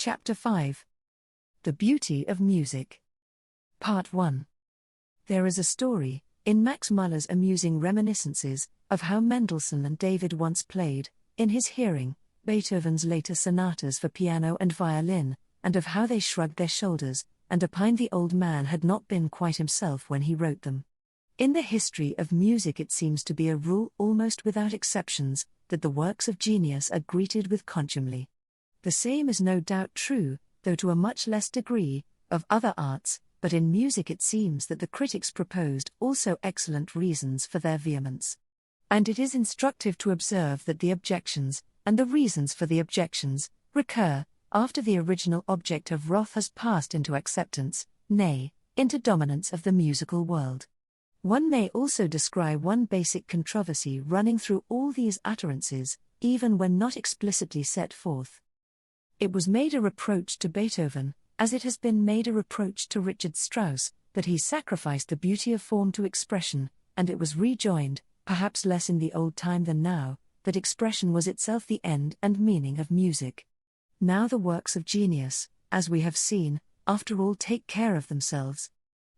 Chapter 5. The Beauty of Music. Part 1. There is a story, in Max Muller's amusing reminiscences, of how Mendelssohn and David once played, in his hearing, Beethoven's later sonatas for piano and violin, and of how they shrugged their shoulders, and opined the old man had not been quite himself when he wrote them. In the history of music it seems to be a rule almost without exceptions, that the works of genius are greeted with contumely. The same is no doubt true, though to a much less degree, of other arts, but in music it seems that the critics proposed also excellent reasons for their vehemence. And it is instructive to observe that the objections, and the reasons for the objections, recur, after the original object of wrath has passed into acceptance, nay, into dominance of the musical world. One may also describe one basic controversy running through all these utterances, even when not explicitly set forth. It was made a reproach to Beethoven, as it has been made a reproach to Richard Strauss, that he sacrificed the beauty of form to expression, and it was rejoined, perhaps less in the old time than now, that expression was itself the end and meaning of music. Now the works of genius, as we have seen, after all take care of themselves.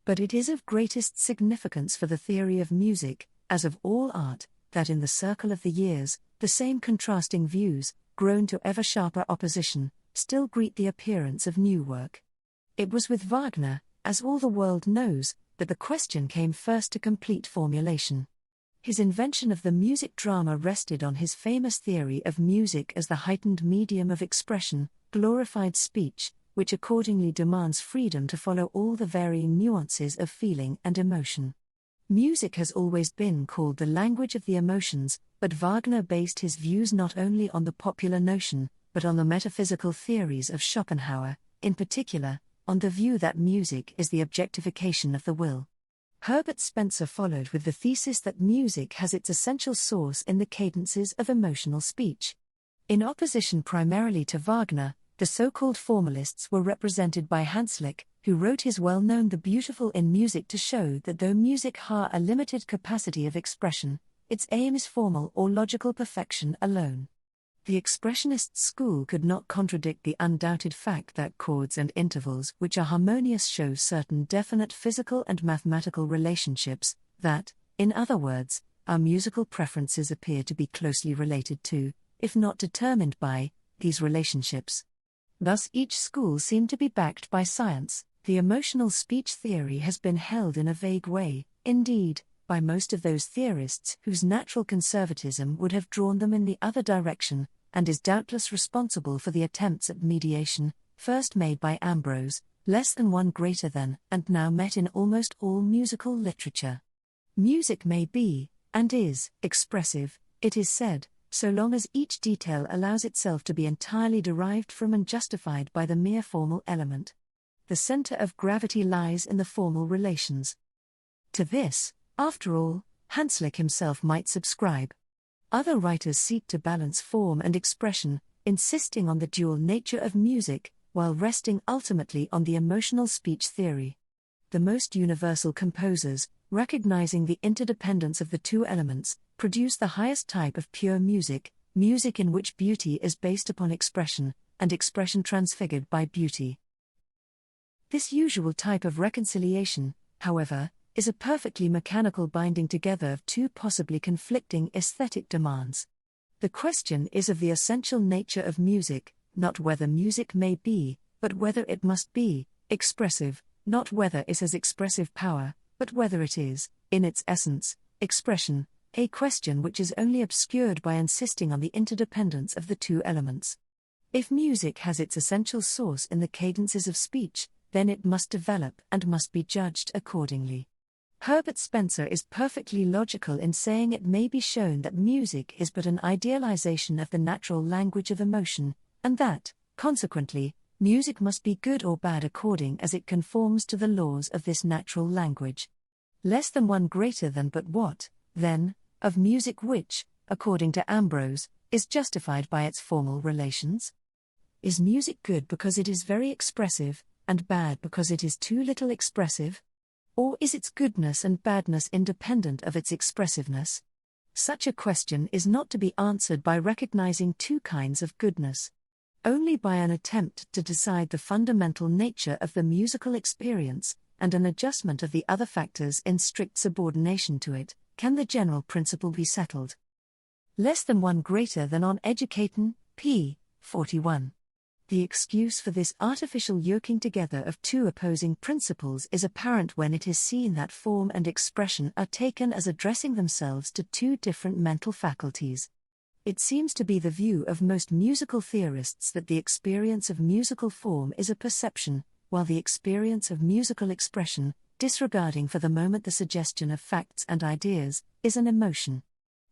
But it is of greatest significance for the theory of music, as of all art, that in the circle of the years, the same contrasting views, grown to ever sharper opposition, still greet the appearance of new work. It was with Wagner, as all the world knows, that the question came first to complete formulation. His invention of the music drama rested on his famous theory of music as the heightened medium of expression, glorified speech, which accordingly demands freedom to follow all the varying nuances of feeling and emotion. Music has always been called the language of the emotions, but Wagner based his views not only on the popular notion, but on the metaphysical theories of Schopenhauer, in particular, on the view that music is the objectification of the will. Herbert Spencer followed with the thesis that music has its essential source in the cadences of emotional speech. In opposition primarily to Wagner, the so-called formalists were represented by Hanslick, who wrote his well-known The Beautiful in Music to show that though music has a limited capacity of expression, its aim is formal or logical perfection alone. The expressionist school could not contradict the undoubted fact that chords and intervals which are harmonious show certain definite physical and mathematical relationships, that, in other words, our musical preferences appear to be closely related to, if not determined by, these relationships. Thus each school seemed to be backed by science. The emotional speech theory has been held in a vague way, indeed, by most of those theorists whose natural conservatism would have drawn them in the other direction, and is doubtless responsible for the attempts at mediation, first made by Ambrose, less than one greater than, and now met in almost all musical literature. Music may be, and is, expressive, it is said, so long as each detail allows itself to be entirely derived from and justified by the mere formal element. The center of gravity lies in the formal relations. To this, after all, Hanslick himself might subscribe. Other writers seek to balance form and expression, insisting on the dual nature of music, while resting ultimately on the emotional speech theory. The most universal composers, recognizing the interdependence of the two elements, produce the highest type of pure music, music in which beauty is based upon expression, and expression transfigured by beauty. This usual type of reconciliation, however, is a perfectly mechanical binding together of two possibly conflicting aesthetic demands. The question is of the essential nature of music, not whether music may be, but whether it must be, expressive, not whether it has expressive power, but whether it is, in its essence, expression, a question which is only obscured by insisting on the interdependence of the two elements. If music has its essential source in the cadences of speech, then it must develop and must be judged accordingly. Herbert Spencer is perfectly logical in saying it may be shown that music is but an idealization of the natural language of emotion, and that, consequently, music must be good or bad according as it conforms to the laws of this natural language. Less than one greater than but what, then, of music which, according to Ambrose, is justified by its formal relations? Is music good because it is very expressive, and bad because it is too little expressive? Or is its goodness and badness independent of its expressiveness? Such a question is not to be answered by recognizing two kinds of goodness. only by an attempt to decide the fundamental nature of the musical experience, and an adjustment of the other factors in strict subordination to it, can the general principle be settled. Less than 1 greater than on educaten, p. 41. The excuse for this artificial yoking together of two opposing principles is apparent when it is seen that form and expression are taken as addressing themselves to two different mental faculties. It seems to be the view of most musical theorists that the experience of musical form is a perception, while the experience of musical expression, disregarding for the moment the suggestion of facts and ideas, is an emotion.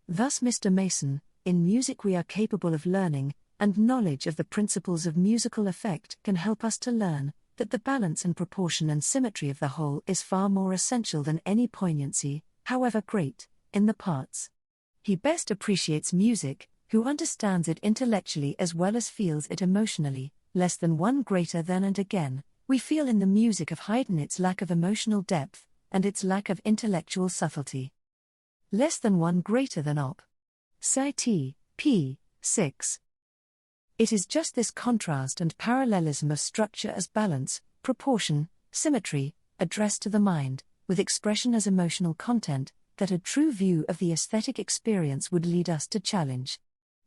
Thus Mr. Mason, in music we are capable of learning, and knowledge of the principles of musical effect can help us to learn that the balance and proportion and symmetry of the whole is far more essential than any poignancy, however great, in the parts. He best appreciates music, who understands it intellectually as well as feels it emotionally. Less than 1 greater than, and again, we feel in the music of Haydn its lack of emotional depth, and its lack of intellectual subtlety. Less than 1 greater than op. Cit. p. 6. It is just this contrast and parallelism of structure as balance, proportion, symmetry, addressed to the mind, with expression as emotional content, that a true view of the aesthetic experience would lead us to challenge.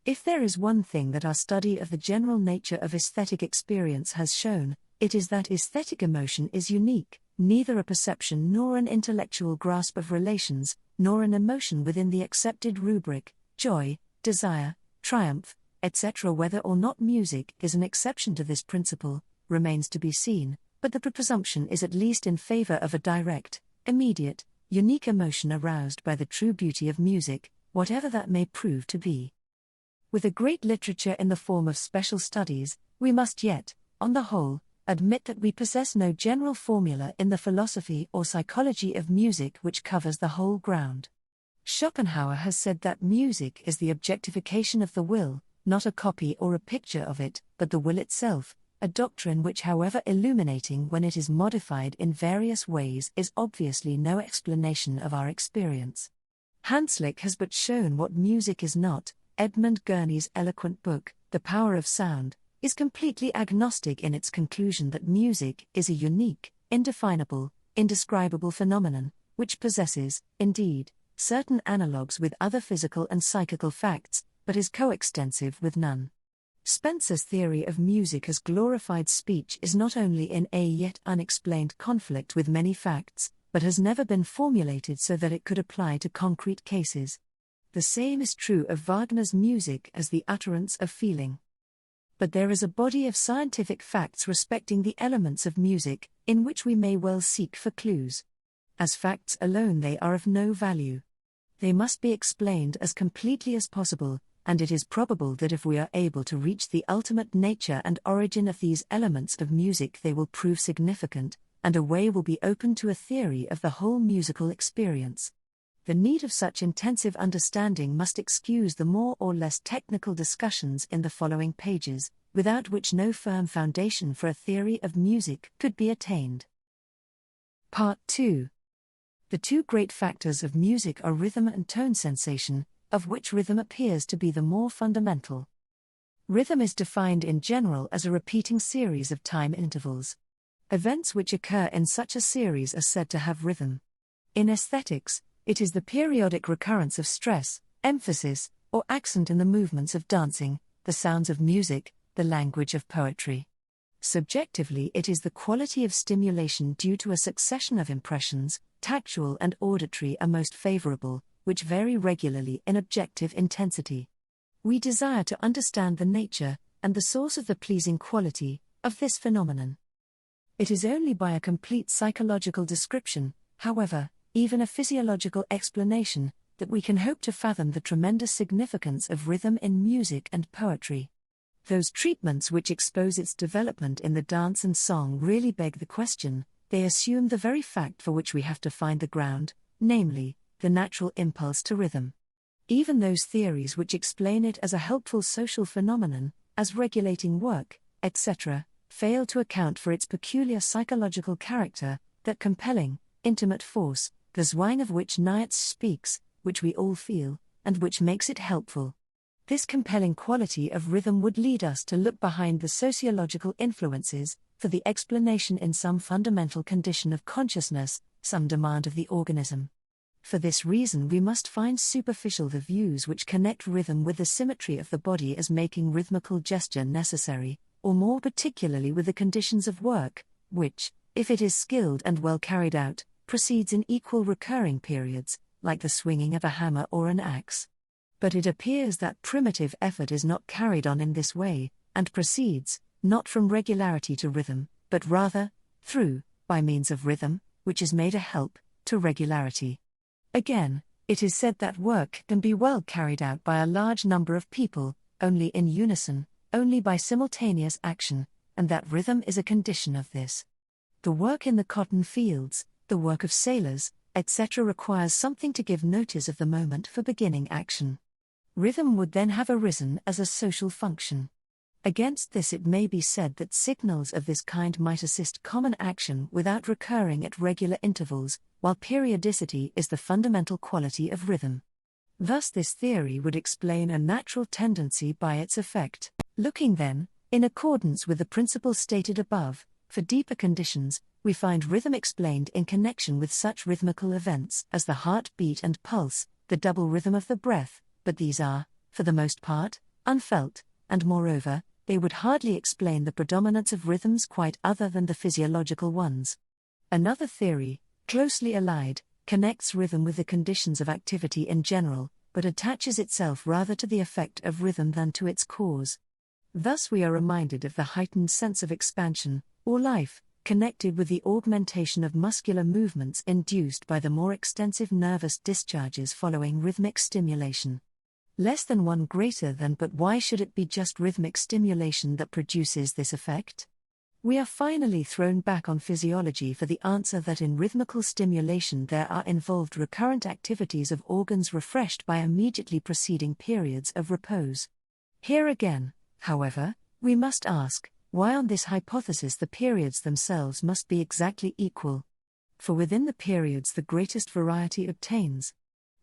If there is one thing that our study of the general nature of aesthetic experience has shown, it is that aesthetic emotion is unique, neither a perception nor an intellectual grasp of relations, nor an emotion within the accepted rubric, joy, desire, triumph, etc. Whether or not music is an exception to this principle, remains to be seen, but the presumption is at least in favor of a direct, immediate, unique emotion aroused by the true beauty of music, whatever that may prove to be. With a great literature in the form of special studies, we must yet, on the whole, admit that we possess no general formula in the philosophy or psychology of music which covers the whole ground. Schopenhauer has said that music is the objectification of the will, not a copy or a picture of it, but the will itself, a doctrine which, however illuminating when it is modified in various ways, is obviously no explanation of our experience. Hanslick has but shown what music is not. Edmund Gurney's eloquent book, The Power of Sound, is completely agnostic in its conclusion that music is a unique, indefinable, indescribable phenomenon, which possesses, indeed, certain analogues with other physical and psychical facts, but is coextensive with none. Spencer's theory of music as glorified speech is not only in a yet unexplained conflict with many facts, but has never been formulated so that it could apply to concrete cases. The same is true of Wagner's music as the utterance of feeling. But there is a body of scientific facts respecting the elements of music, in which we may well seek for clues. As facts alone they are of no value. They must be explained as completely as possible, and it is probable that if we are able to reach the ultimate nature and origin of these elements of music they will prove significant, and a way will be opened to a theory of the whole musical experience. The need of such intensive understanding must excuse the more or less technical discussions in the following pages, without which no firm foundation for a theory of music could be attained. Part 2. The two great factors of music are rhythm and tone sensation, of which rhythm appears to be the more fundamental. Rhythm is defined in general as a repeating series of time intervals. Events which occur in such a series are said to have rhythm. In aesthetics, it is the periodic recurrence of stress, emphasis, or accent in the movements of dancing, the sounds of music, the language of poetry. Subjectively, it is the quality of stimulation due to a succession of impressions, tactual and auditory are most favorable, which vary regularly in objective intensity. We desire to understand the nature, and the source of the pleasing quality, of this phenomenon. It is only by a complete psychological description, however, even a physiological explanation, that we can hope to fathom the tremendous significance of rhythm in music and poetry. Those treatments which expose its development in the dance and song really beg the question. They assume the very fact for which we have to find the ground, namely, the natural impulse to rhythm. Even those theories which explain it as a helpful social phenomenon, as regulating work, etc., fail to account for its peculiar psychological character, that compelling, intimate force, the zwang of which Nietzsche speaks, which we all feel, and which makes it helpful. This compelling quality of rhythm would lead us to look behind the sociological influences for the explanation in some fundamental condition of consciousness, some demand of the organism. For this reason, we must find superficial the views which connect rhythm with the symmetry of the body as making rhythmical gesture necessary, or more particularly with the conditions of work, which, if it is skilled and well carried out, proceeds in equal recurring periods, like the swinging of a hammer or an axe. But it appears that primitive effort is not carried on in this way, and proceeds, not from regularity to rhythm, but rather, by means of rhythm, which is made a help, to regularity. Again, it is said that work can be well carried out by a large number of people, only in unison, only by simultaneous action, and that rhythm is a condition of this. The work in the cotton fields, the work of sailors, etc. requires something to give notice of the moment for beginning action. Rhythm would then have arisen as a social function. Against this it may be said that signals of this kind might assist common action without recurring at regular intervals, while periodicity is the fundamental quality of rhythm. Thus this theory would explain a natural tendency by its effect. Looking then, in accordance with the principle stated above, for deeper conditions, we find rhythm explained in connection with such rhythmical events as the heartbeat and pulse, the double rhythm of the breath, but these are, for the most part, unfelt, and moreover, they would hardly explain the predominance of rhythms quite other than the physiological ones. Another theory, closely allied, connects rhythm with the conditions of activity in general, but attaches itself rather to the effect of rhythm than to its cause. Thus we are reminded of the heightened sense of expansion, or life, connected with the augmentation of muscular movements induced by the more extensive nervous discharges following rhythmic stimulation. Less than one greater than, but why should it be just rhythmic stimulation that produces this effect? We are finally thrown back on physiology for the answer that in rhythmical stimulation there are involved recurrent activities of organs refreshed by immediately preceding periods of repose. Here again, however, we must ask, why on this hypothesis the periods themselves must be exactly equal? For within the periods the greatest variety obtains.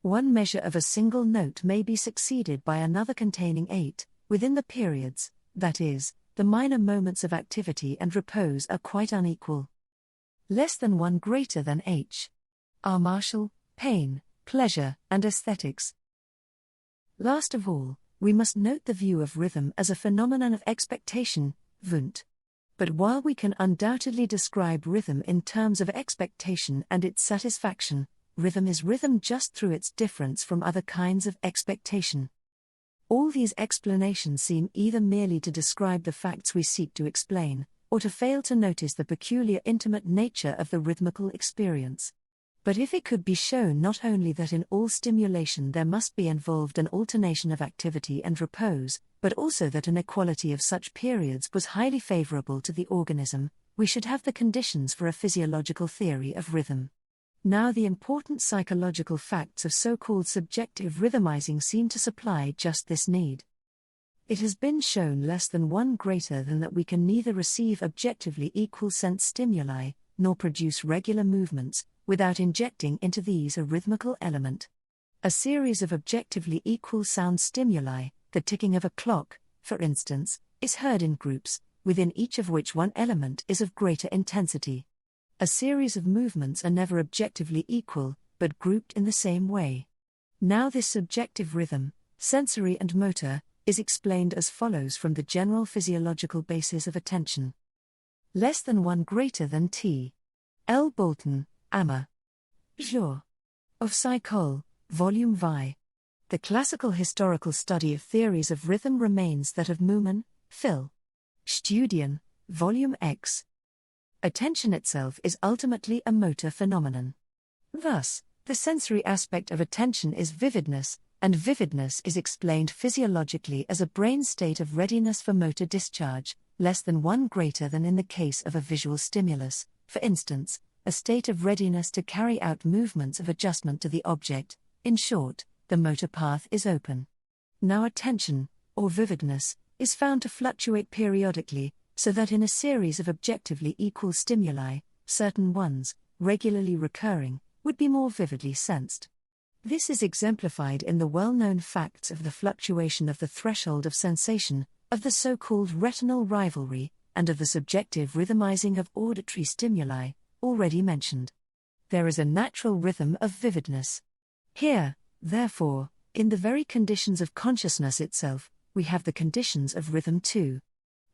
One measure of a single note may be succeeded by another containing 8, within the periods, that is, the minor moments of activity and repose are quite unequal. Less than one greater than H. Are martial, pain, pleasure, and aesthetics. Last of all, we must note the view of rhythm as a phenomenon of expectation, Wundt. But while we can undoubtedly describe rhythm in terms of expectation and its satisfaction, rhythm is rhythm just through its difference from other kinds of expectation. All these explanations seem either merely to describe the facts we seek to explain, or to fail to notice the peculiar intimate nature of the rhythmical experience. But if it could be shown not only that in all stimulation there must be involved an alternation of activity and repose, but also that an equality of such periods was highly favorable to the organism, we should have the conditions for a physiological theory of rhythm. Now the important psychological facts of so-called subjective rhythmizing seem to supply just this need. It has been shown less than one greater than that we can neither receive objectively equal sense stimuli, nor produce regular movements, without injecting into these a rhythmical element. A series of objectively equal sound stimuli, the ticking of a clock, for instance, is heard in groups, within each of which one element is of greater intensity. A series of movements are never objectively equal, but grouped in the same way. Now this subjective rhythm, sensory and motor, is explained as follows from the general physiological basis of attention. Less than one greater than T. L. Bolton, Amma. Jour. Of Psychol, Volume Vi. The classical historical study of theories of rhythm remains that of Muman, Phil. Studien, Volume X. Attention itself is ultimately a motor phenomenon. Thus, the sensory aspect of attention is vividness, and vividness is explained physiologically as a brain state of readiness for motor discharge, less than one greater than in the case of a visual stimulus, for instance, a state of readiness to carry out movements of adjustment to the object. In short, the motor path is open. Now attention, or vividness, is found to fluctuate periodically, so that in a series of objectively equal stimuli, certain ones, regularly recurring, would be more vividly sensed. This is exemplified in the well-known facts of the fluctuation of the threshold of sensation, of the so-called retinal rivalry, and of the subjective rhythmizing of auditory stimuli, already mentioned. There is a natural rhythm of vividness. Here, therefore, in the very conditions of consciousness itself, we have the conditions of rhythm too.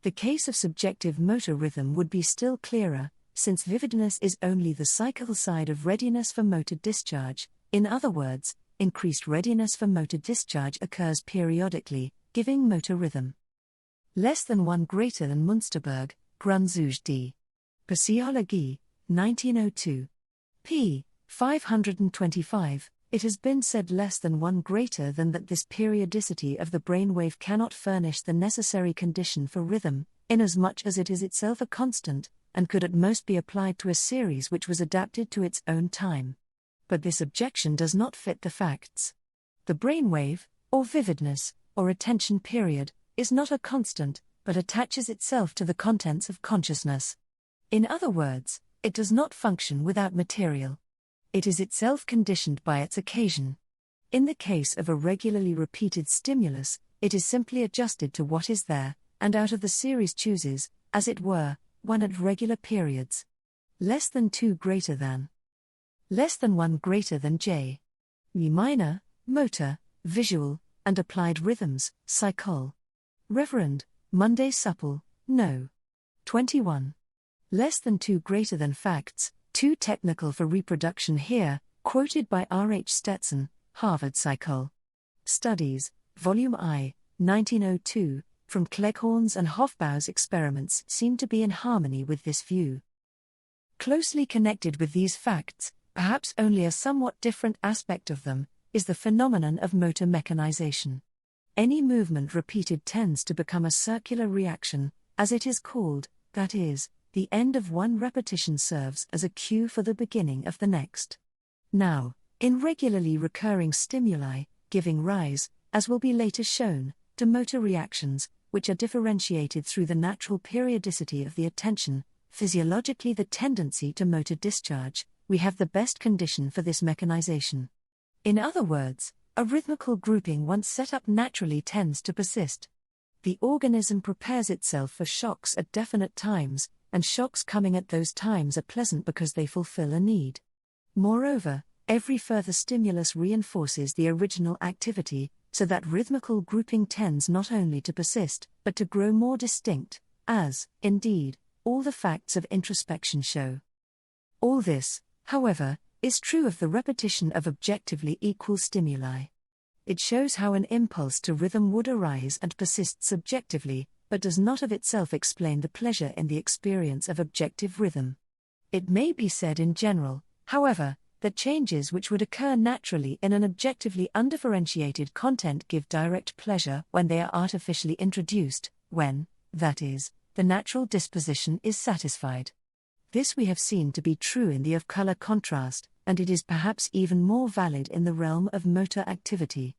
The case of subjective motor rhythm would be still clearer, since vividness is only the psychical side of readiness for motor discharge. In other words, increased readiness for motor discharge occurs periodically, giving motor rhythm. Less than 1 greater than Münsterberg, Grundzüge d. Psychologie, 1902. p. 525. It has been said less than 1 greater than that this periodicity of the brainwave cannot furnish the necessary condition for rhythm, inasmuch as it is itself a constant, and could at most be applied to a series which was adapted to its own time. But this objection does not fit the facts. The brainwave, or vividness, or attention period, is not a constant, but attaches itself to the contents of consciousness. In other words, it does not function without material. It is itself conditioned by its occasion. In the case of a regularly repeated stimulus, it is simply adjusted to what is there, and out of the series chooses, as it were, one at regular periods. Less than 2 greater than. Less than 1 greater than J. E minor, motor, visual, and applied rhythms, psychol. Reverend, Monday supple, no. 21. Less than 2 greater than facts, too technical for reproduction here, quoted by R. H. Stetson, Harvard Psychol. Studies, Volume I, 1902, from Cleghorn's and Hofbau's experiments seem to be in harmony with this view. Closely connected with these facts, perhaps only a somewhat different aspect of them, is the phenomenon of motor mechanization. Any movement repeated tends to become a circular reaction, as it is called, that is, the end of one repetition serves as a cue for the beginning of the next. Now, in regularly recurring stimuli, giving rise, as will be later shown, to motor reactions, which are differentiated through the natural periodicity of the attention, physiologically the tendency to motor discharge, we have the best condition for this mechanization. In other words, a rhythmical grouping once set up naturally tends to persist. The organism prepares itself for shocks at definite times, and shocks coming at those times are pleasant because they fulfill a need. Moreover, every further stimulus reinforces the original activity, so that rhythmical grouping tends not only to persist, but to grow more distinct, as, indeed, all the facts of introspection show. All this, however, is true of the repetition of objectively equal stimuli. It shows how an impulse to rhythm would arise and persist subjectively, but does not of itself explain the pleasure in the experience of objective rhythm. It may be said in general, however, that changes which would occur naturally in an objectively undifferentiated content give direct pleasure when they are artificially introduced, when, that is, the natural disposition is satisfied. This we have seen to be true in the of-color contrast, and it is perhaps even more valid in the realm of motor activity.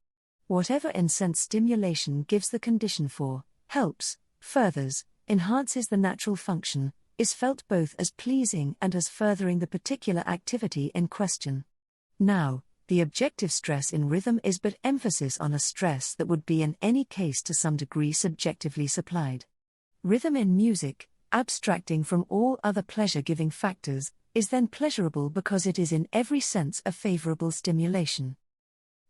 Whatever in sense stimulation gives the condition for, helps, furthers, enhances the natural function, is felt both as pleasing and as furthering the particular activity in question. Now, the objective stress in rhythm is but emphasis on a stress that would be in any case to some degree subjectively supplied. Rhythm in music, abstracting from all other pleasure-giving factors, is then pleasurable because it is in every sense a favorable stimulation.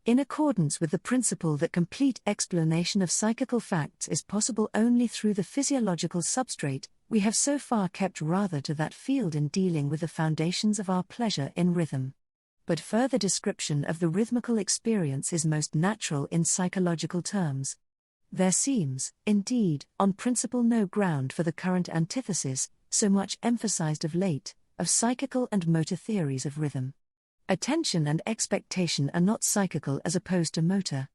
In accordance with the principle that complete explanation of psychical facts is possible only through the physiological substrate, we have so far kept rather to that field in dealing with the foundations of our pleasure in rhythm. But further description of the rhythmical experience is most natural in psychological terms. There seems, indeed, on principle no ground for the current antithesis, so much emphasized of late, of psychical and motor theories of rhythm. Attention and expectation are not psychical as opposed to motor.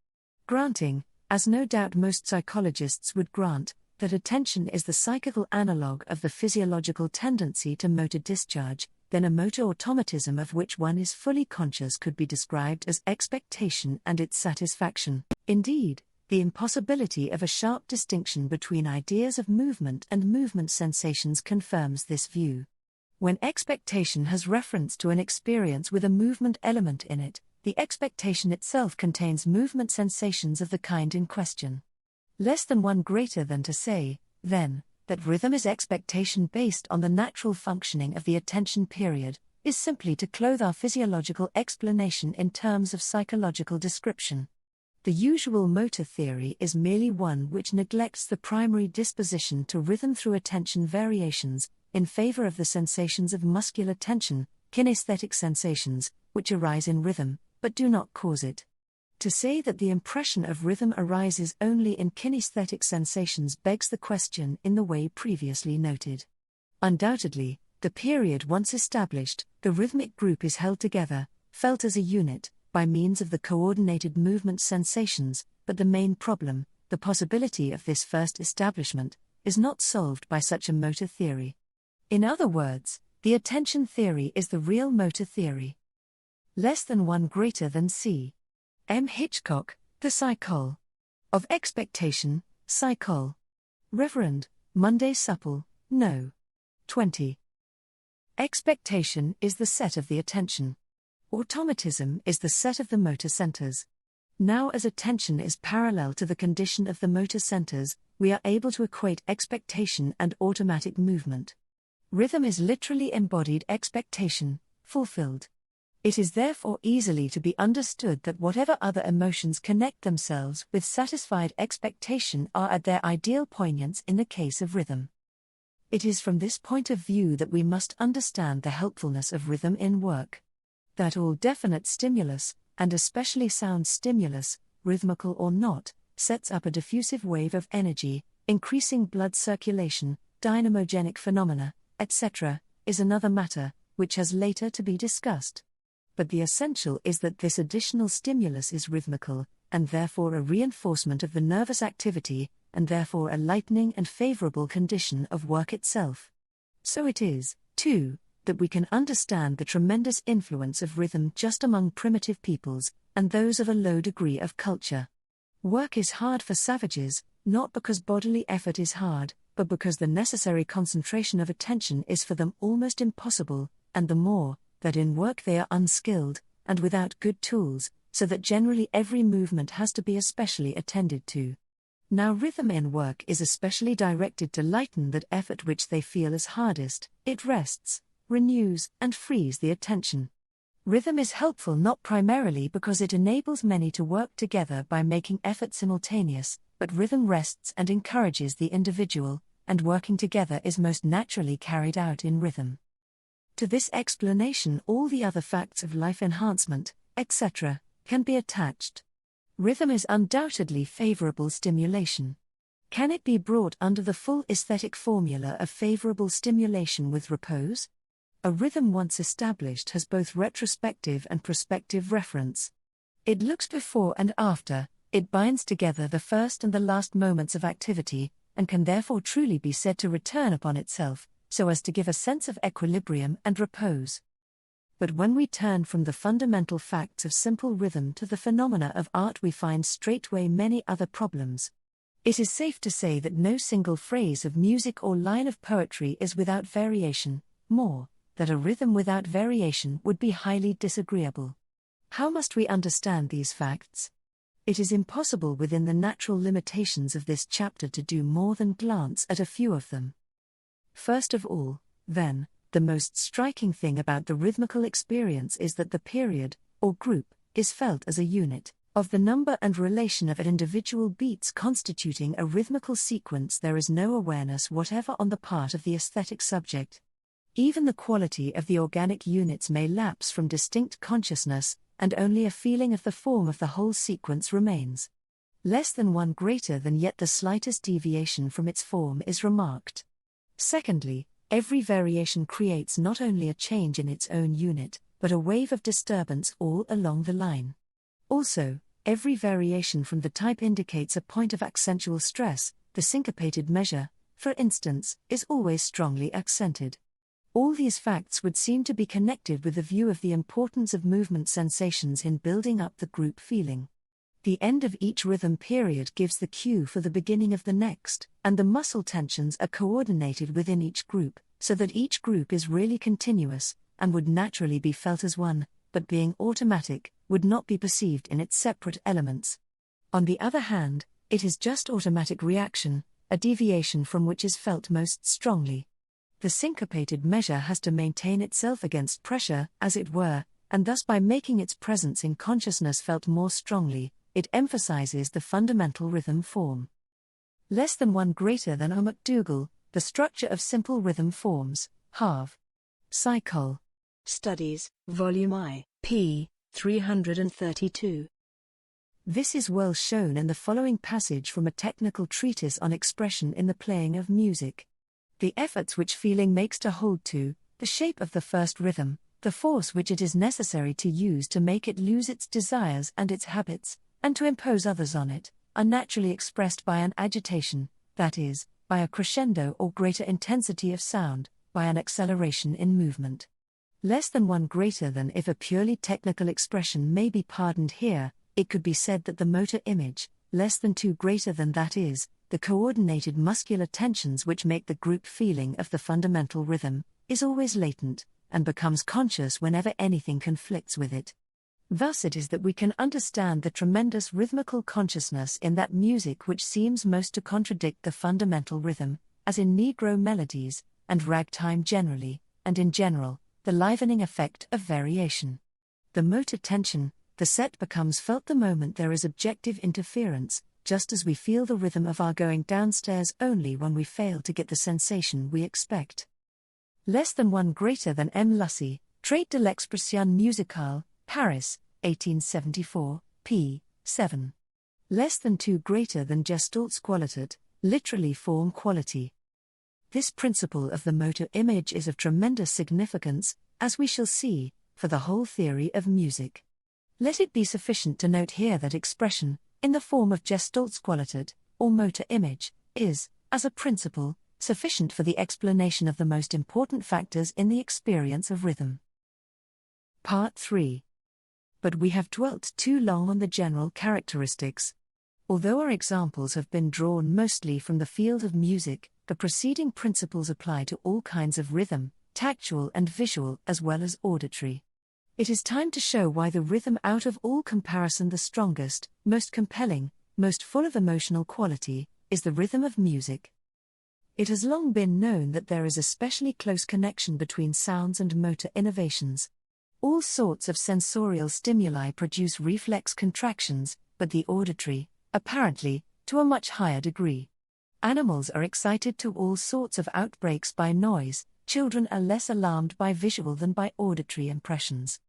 Granting, as no doubt most psychologists would grant, that attention is the psychical analogue of the physiological tendency to motor discharge, then a motor automatism of which one is fully conscious could be described as expectation and its satisfaction. Indeed, the impossibility of a sharp distinction between ideas of movement and movement sensations confirms this view. When expectation has reference to an experience with a movement element in it, the expectation itself contains movement sensations of the kind in question. Less than one greater than to say, then, that rhythm is expectation based on the natural functioning of the attention period, is simply to clothe our physiological explanation in terms of psychological description. The usual motor theory is merely one which neglects the primary disposition to rhythm through attention variations, in favor of the sensations of muscular tension, kinesthetic sensations, which arise in rhythm, but do not cause it. To say that the impression of rhythm arises only in kinesthetic sensations begs the question in the way previously noted. Undoubtedly, the period once established, the rhythmic group is held together, felt as a unit, by means of the coordinated movement sensations, but the main problem, the possibility of this first establishment, is not solved by such a motor theory. In other words, the attention theory is the real motor theory. Less than one greater than c. M. Hitchcock, The Psychol. Of Expectation, Psychol. Reverend, Monday Supple, No. 20. Expectation is the set of the attention. Automatism is the set of the motor centers. Now, as attention is parallel to the condition of the motor centers, we are able to equate expectation and automatic movement. Rhythm is literally embodied expectation, fulfilled. It is therefore easily to be understood that whatever other emotions connect themselves with satisfied expectation are at their ideal poignance in the case of rhythm. It is from this point of view that we must understand the helpfulness of rhythm in work. That all definite stimulus, and especially sound stimulus, rhythmical or not, sets up a diffusive wave of energy, increasing blood circulation, dynamogenic phenomena, etc., is another matter, which has later to be discussed. But the essential is that this additional stimulus is rhythmical, and therefore a reinforcement of the nervous activity, and therefore a lightening and favorable condition of work itself. So it is, too, that we can understand the tremendous influence of rhythm just among primitive peoples, and those of a low degree of culture. Work is hard for savages, not because bodily effort is hard, but because the necessary concentration of attention is for them almost impossible, and the more, that in work they are unskilled, and without good tools, so that generally every movement has to be especially attended to. Now rhythm in work is especially directed to lighten that effort which they feel is hardest, it rests, renews, and frees the attention. Rhythm is helpful not primarily because it enables many to work together by making effort simultaneous, but rhythm rests and encourages the individual, and working together is most naturally carried out in rhythm. To this explanation all the other facts of life enhancement, etc., can be attached. Rhythm is undoubtedly favorable stimulation. Can it be brought under the full aesthetic formula of favorable stimulation with repose? A rhythm once established has both retrospective and prospective reference. It looks before and after, it binds together the first and the last moments of activity, and can therefore truly be said to return upon itself, so as to give a sense of equilibrium and repose. But when we turn from the fundamental facts of simple rhythm to the phenomena of art, we find straightway many other problems. It is safe to say that no single phrase of music or line of poetry is without variation, more, that a rhythm without variation would be highly disagreeable. How must we understand these facts? It is impossible within the natural limitations of this chapter to do more than glance at a few of them. First of all, then, the most striking thing about the rhythmical experience is that the period, or group, is felt as a unit. Of the number and relation of individual beats constituting a rhythmical sequence, there is no awareness whatever on the part of the aesthetic subject. Even the quality of the organic units may lapse from distinct consciousness, and only a feeling of the form of the whole sequence remains. Less than one greater than yet the slightest deviation from its form is remarked. Secondly, every variation creates not only a change in its own unit, but a wave of disturbance all along the line. Also, every variation from the type indicates a point of accentual stress. The syncopated measure, for instance, is always strongly accented. All these facts would seem to be connected with the view of the importance of movement sensations in building up the group feeling. The end of each rhythm period gives the cue for the beginning of the next, and the muscle tensions are coordinated within each group, so that each group is really continuous, and would naturally be felt as one, but being automatic, would not be perceived in its separate elements. On the other hand, it is just automatic reaction, a deviation from which is felt most strongly. The syncopated measure has to maintain itself against pressure, as it were, and thus by making its presence in consciousness felt more strongly, it emphasizes the fundamental rhythm form. Less than 1 greater than O. McDougall, The Structure of Simple Rhythm Forms, Harv. Psychol. Studies, Volume I, p. 332. This is well shown in the following passage from a technical treatise on expression in the playing of music. The efforts which feeling makes to hold to, the shape of the first rhythm, the force which it is necessary to use to make it lose its desires and its habits, and to impose others on it, are naturally expressed by an agitation, that is, by a crescendo or greater intensity of sound, by an acceleration in movement. Less than 1 greater than. If a purely technical expression may be pardoned here, it could be said that the motor image, less than 2 greater than, that is, the coordinated muscular tensions which make the group feeling of the fundamental rhythm, is always latent, and becomes conscious whenever anything conflicts with it. Thus it is that we can understand the tremendous rhythmical consciousness in that music which seems most to contradict the fundamental rhythm, as in Negro melodies, and ragtime generally, and in general, the livening effect of variation. The motor tension, the set becomes felt the moment there is objective interference, just as we feel the rhythm of our going downstairs only when we fail to get the sensation we expect. Less than 1 greater than. M. Lucy, Trait de l'expression musicale, Paris, 1874, p. 7. Less than 2 greater than. Gestaltsqualität, literally form quality. This principle of the motor image is of tremendous significance, as we shall see, for the whole theory of music. Let it be sufficient to note here that expression, in the form of Gestaltsqualität, or motor image, is, as a principle, sufficient for the explanation of the most important factors in the experience of rhythm. Part 3. But we have dwelt too long on the general characteristics. Although our examples have been drawn mostly from the field of music, the preceding principles apply to all kinds of rhythm, tactual and visual as well as auditory. It is time to show why the rhythm out of all comparison the strongest, most compelling, most full of emotional quality, is the rhythm of music. It has long been known that there is a specially close connection between sounds and motor innervations. All sorts of sensorial stimuli produce reflex contractions, but the auditory, apparently, to a much higher degree. Animals are excited to all sorts of outbreaks by noise, children are less alarmed by visual than by auditory impressions.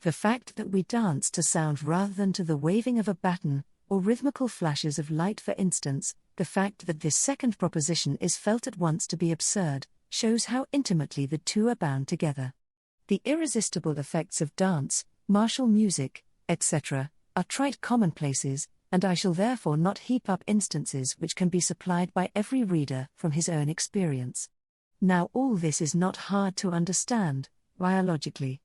The fact that we dance to sound rather than to the waving of a baton, or rhythmical flashes of light for instance, the fact that this second proposition is felt at once to be absurd, shows how intimately the two are bound together. The irresistible effects of dance, martial music, etc., are trite commonplaces, and I shall therefore not heap up instances which can be supplied by every reader from his own experience. Now all this is not hard to understand, biologically.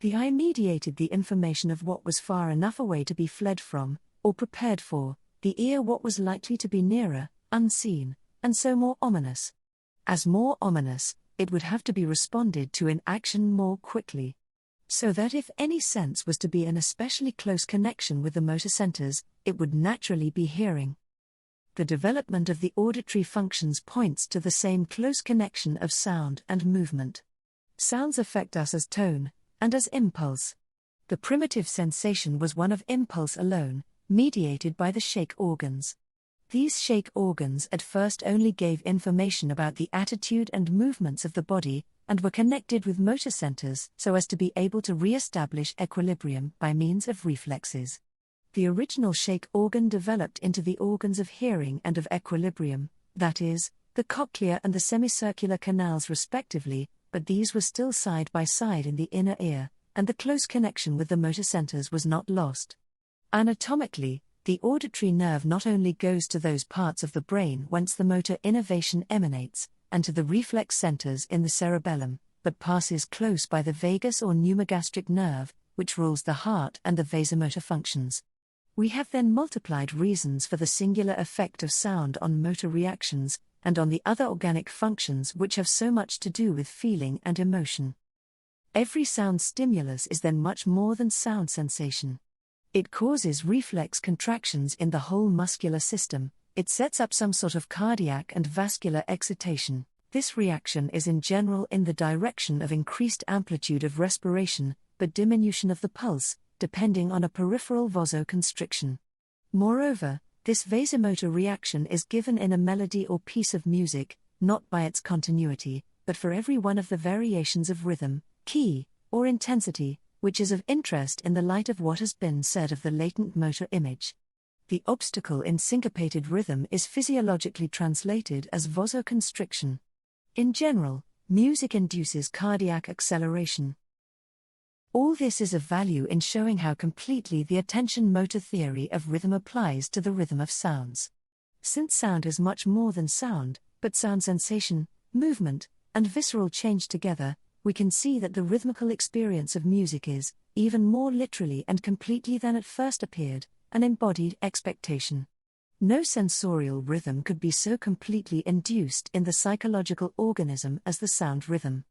The eye mediated the information of what was far enough away to be fled from, or prepared for, the ear what was likely to be nearer, unseen, and so more ominous. As more ominous, it would have to be responded to in action more quickly. So that if any sense was to be in especially close connection with the motor centers, it would naturally be hearing. The development of the auditory functions points to the same close connection of sound and movement. Sounds affect us as tone, and as impulse. The primitive sensation was one of impulse alone, mediated by the shake organs. These shake organs at first only gave information about the attitude and movements of the body, and were connected with motor centers so as to be able to re-establish equilibrium by means of reflexes. The original shake organ developed into the organs of hearing and of equilibrium, that is, the cochlea and the semicircular canals respectively, but these were still side by side in the inner ear, and the close connection with the motor centers was not lost. Anatomically, the auditory nerve not only goes to those parts of the brain whence the motor innervation emanates, and to the reflex centers in the cerebellum, but passes close by the vagus or pneumogastric nerve, which rules the heart and the vasomotor functions. We have then multiplied reasons for the singular effect of sound on motor reactions, and on the other organic functions which have so much to do with feeling and emotion. Every sound stimulus is then much more than sound sensation. It causes reflex contractions in the whole muscular system, it sets up some sort of cardiac and vascular excitation. This reaction is in general in the direction of increased amplitude of respiration, but diminution of the pulse, depending on a peripheral vasoconstriction. Moreover, this vasomotor reaction is given in a melody or piece of music, not by its continuity, but for every one of the variations of rhythm, key, or intensity, which is of interest in the light of what has been said of the latent motor image. The obstacle in syncopated rhythm is physiologically translated as vasoconstriction. In general, music induces cardiac acceleration. All this is of value in showing how completely the attention motor theory of rhythm applies to the rhythm of sounds. Since sound is much more than sound, but sound sensation, movement, and visceral change together, we can see that the rhythmical experience of music is, even more literally and completely than it first appeared, an embodied expectation. No sensorial rhythm could be so completely induced in the psychological organism as the sound rhythm.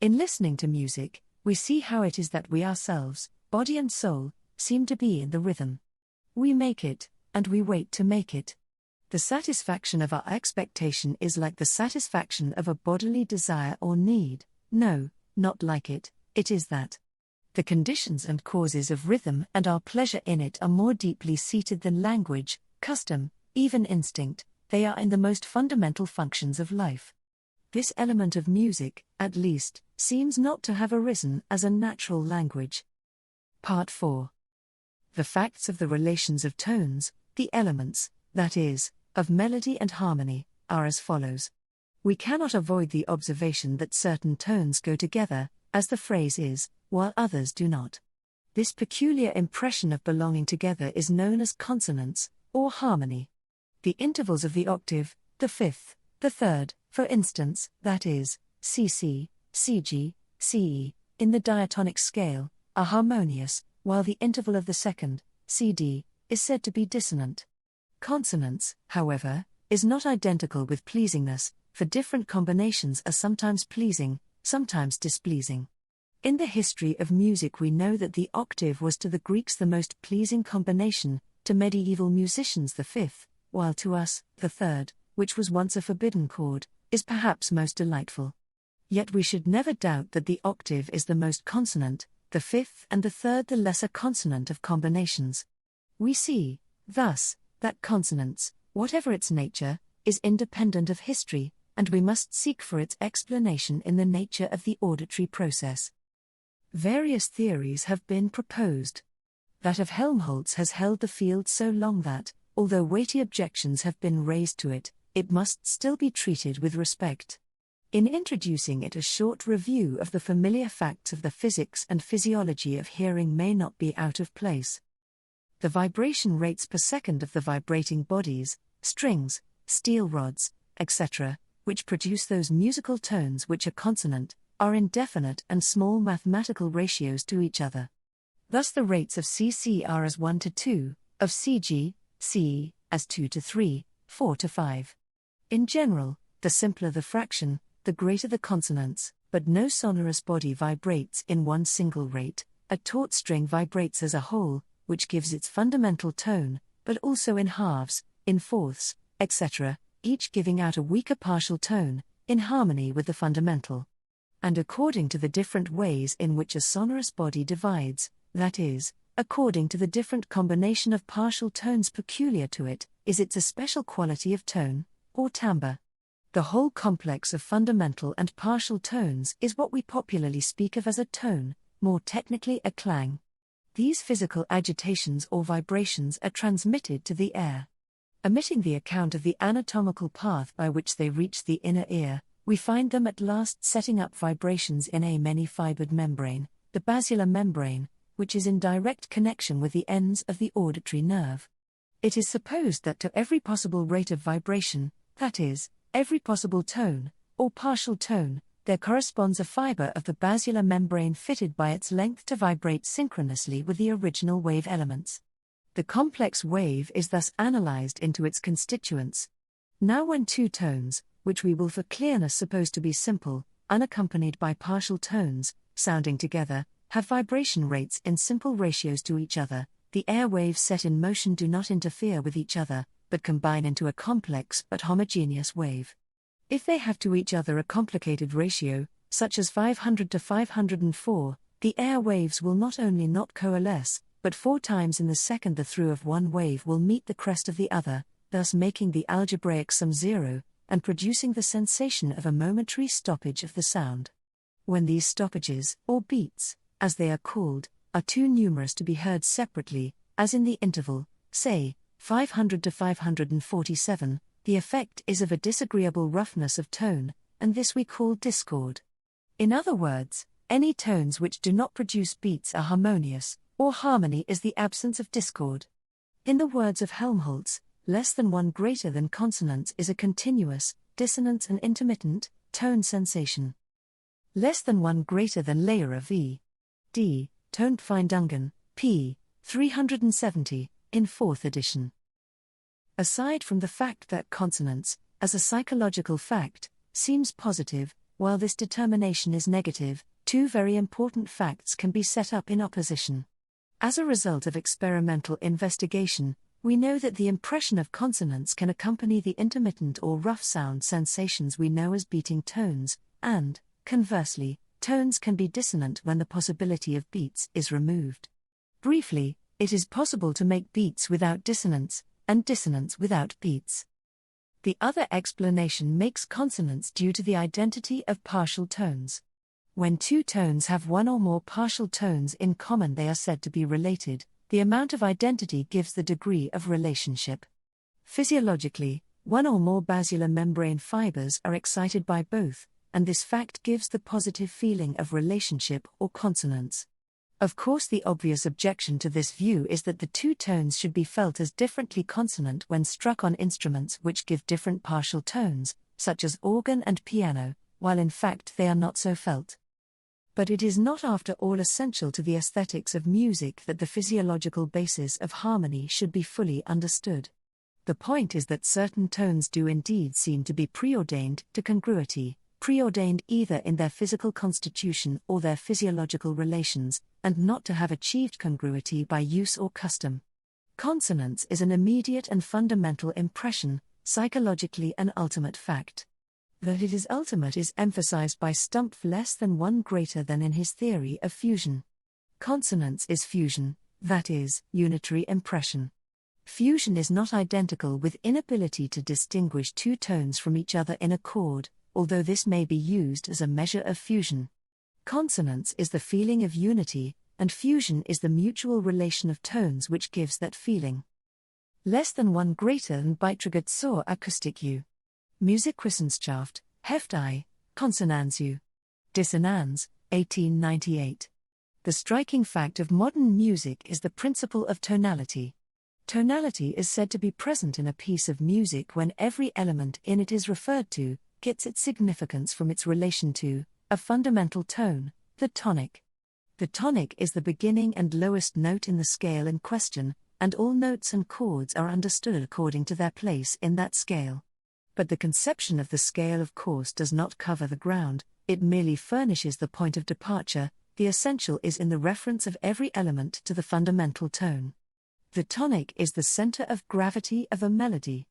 In listening to music, we see how it is that we ourselves, body and soul, seem to be in the rhythm. We make it, and we wait to make it. The satisfaction of our expectation is like the satisfaction of a bodily desire or need. No, not like it, it is that. The conditions and causes of rhythm and our pleasure in it are more deeply seated than language, custom, even instinct, they are in the most fundamental functions of life. This element of music, at least, seems not to have arisen as a natural language. Part 4. The facts of the relations of tones, the elements, that is, of melody and harmony, are as follows. We cannot avoid the observation that certain tones go together, as the phrase is, while others do not. This peculiar impression of belonging together is known as consonance, or harmony. The intervals of the octave, the fifth, the third, for instance, that is, CC, CG, CE, in the diatonic scale, are harmonious, while the interval of the second, CD, is said to be dissonant. Consonance, however, is not identical with pleasingness, for different combinations are sometimes pleasing, sometimes displeasing. In the history of music we know that the octave was to the Greeks the most pleasing combination, to medieval musicians the fifth, while to us, the third, which was once a forbidden chord, is perhaps most delightful. Yet we should never doubt that the octave is the most consonant, the fifth and the third the lesser consonant of combinations. We see, thus, that consonance, whatever its nature, is independent of history, and we must seek for its explanation in the nature of the auditory process. Various theories have been proposed. That of Helmholtz has held the field so long that, although weighty objections have been raised to it, it must still be treated with respect. In introducing it, a short review of the familiar facts of the physics and physiology of hearing may not be out of place. The vibration rates per second of the vibrating bodies, strings, steel rods, etc., which produce those musical tones which are consonant, are in definite and small mathematical ratios to each other. Thus the rates of CC are as 1 to 2, of CG, CE, as 2 to 3, 4 to 5. In general, the simpler the fraction, the greater the consonance, but no sonorous body vibrates in one single rate. A taut string vibrates as a whole, which gives its fundamental tone, but also in halves, in fourths, etc., each giving out a weaker partial tone, in harmony with the fundamental. And according to the different ways in which a sonorous body divides, that is, according to the different combination of partial tones peculiar to it, is its especial quality of tone, or timbre. The whole complex of fundamental and partial tones is what we popularly speak of as a tone, more technically a clang. These physical agitations or vibrations are transmitted to the air. Omitting the account of the anatomical path by which they reach the inner ear, we find them at last setting up vibrations in a many-fibered membrane, the basilar membrane, which is in direct connection with the ends of the auditory nerve. It is supposed that to every possible rate of vibration, that is, every possible tone, or partial tone, there corresponds a fiber of the basilar membrane fitted by its length to vibrate synchronously with the original wave elements. The complex wave is thus analyzed into its constituents. Now when two tones, which we will for clearness suppose to be simple, unaccompanied by partial tones, sounding together, have vibration rates in simple ratios to each other. The air waves set in motion do not interfere with each other, but combine into a complex but homogeneous wave. If they have to each other a complicated ratio, such as 500 to 504, the air waves will not only not coalesce, but 4 times in the second the through of one wave will meet the crest of the other, thus making the algebraic sum 0, and producing the sensation of a momentary stoppage of the sound. When these stoppages, or beats, as they are called, are too numerous to be heard separately, as in the interval, say, 500 to 547, the effect is of a disagreeable roughness of tone, and this we call discord. In other words, any tones which do not produce beats are harmonious, or harmony is the absence of discord. In the words of Helmholtz, less than one greater than consonance is a continuous, dissonance and intermittent, tone sensation. Less than one greater than layer of V. D. Tonefindungen, p. 370, in 4th edition. Aside from the fact that consonance, as a psychological fact, seems positive, while this determination is negative, 2 very important facts can be set up in opposition. As a result of experimental investigation, we know that the impression of consonance can accompany the intermittent or rough sound sensations we know as beating tones, and, conversely, tones can be dissonant when the possibility of beats is removed. Briefly, it is possible to make beats without dissonance, and dissonance without beats. The other explanation makes consonance due to the identity of partial tones. When 2 tones have one or more partial tones in common, they are said to be related. The amount of identity gives the degree of relationship. Physiologically, one or more basilar membrane fibers are excited by both, and this fact gives the positive feeling of relationship or consonance. Of course, the obvious objection to this view is that the 2 tones should be felt as differently consonant when struck on instruments which give different partial tones, such as organ and piano, while in fact they are not so felt. But it is not after all essential to the aesthetics of music that the physiological basis of harmony should be fully understood. The point is that certain tones do indeed seem to be preordained to congruity, preordained either in their physical constitution or their physiological relations, and not to have achieved congruity by use or custom. Consonance is an immediate and fundamental impression, psychologically an ultimate fact. That it is ultimate is emphasized by Stumpf less than one greater than in his theory of fusion. Consonance is fusion, that is, unitary impression. Fusion is not identical with inability to distinguish 2 tones from each other in a chord, although this may be used as a measure of fusion. Consonance is the feeling of unity, and fusion is the mutual relation of tones which gives that feeling. Less than one greater than Beiträge zur Akustik U. Musikwissenschaft, Heft I, Konsonanz U. Dissonanz, 1898. The striking fact of modern music is the principle of tonality. Tonality is said to be present in a piece of music when every element in it is referred to, gets its significance from its relation to, a fundamental tone, the tonic. The tonic is the beginning and lowest note in the scale in question, and all notes and chords are understood according to their place in that scale. But the conception of the scale, of course, does not cover the ground, it merely furnishes the point of departure. The essential is in the reference of every element to the fundamental tone. The tonic is the center of gravity of a melody.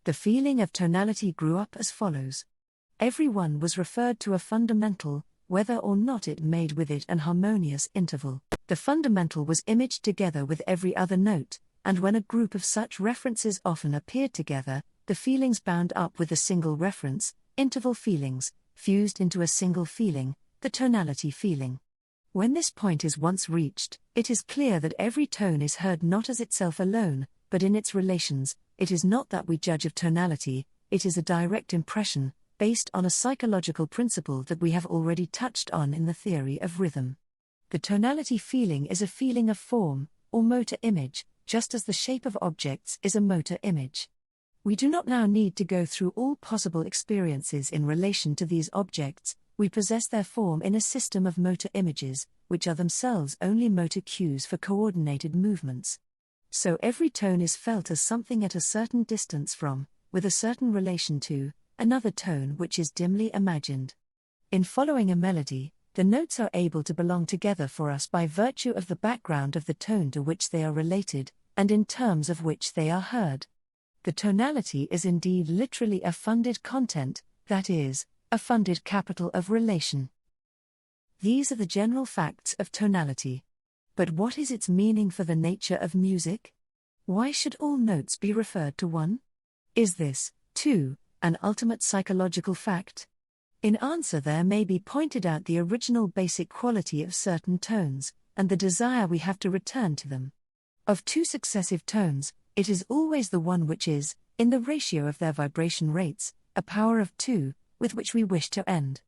The feeling of tonality grew up as follows. Every one was referred to a fundamental, whether or not it made with it an harmonious interval. The fundamental was imaged together with every other note, and when a group of such references often appeared together, the feelings bound up with a single reference, interval feelings, fused into a single feeling, the tonality feeling. When this point is once reached, it is clear that every tone is heard not as itself alone, but in its relations. It is not that we judge of tonality, it is a direct impression, based on a psychological principle that we have already touched on in the theory of rhythm. The tonality feeling is a feeling of form, or motor image, just as the shape of objects is a motor image. We do not now need to go through all possible experiences in relation to these objects. We possess their form in a system of motor images, which are themselves only motor cues for coordinated movements. So every tone is felt as something at a certain distance from, with a certain relation to, another tone which is dimly imagined. In following a melody, The notes are able to belong together for us by virtue of the background of the tone to which they are related, and in terms of which they are heard. The tonality is indeed literally a funded content, that is, a funded capital of relation. These are the general facts of tonality. But what is its meaning for the nature of music? Why should all notes be referred to one? Is this, too, an ultimate psychological fact? In answer, there may be pointed out the original basic quality of certain tones, and the desire we have to return to them. Of two successive tones, it is always the one which is, in the ratio of their vibration rates, a power of 2, with which we wish to end.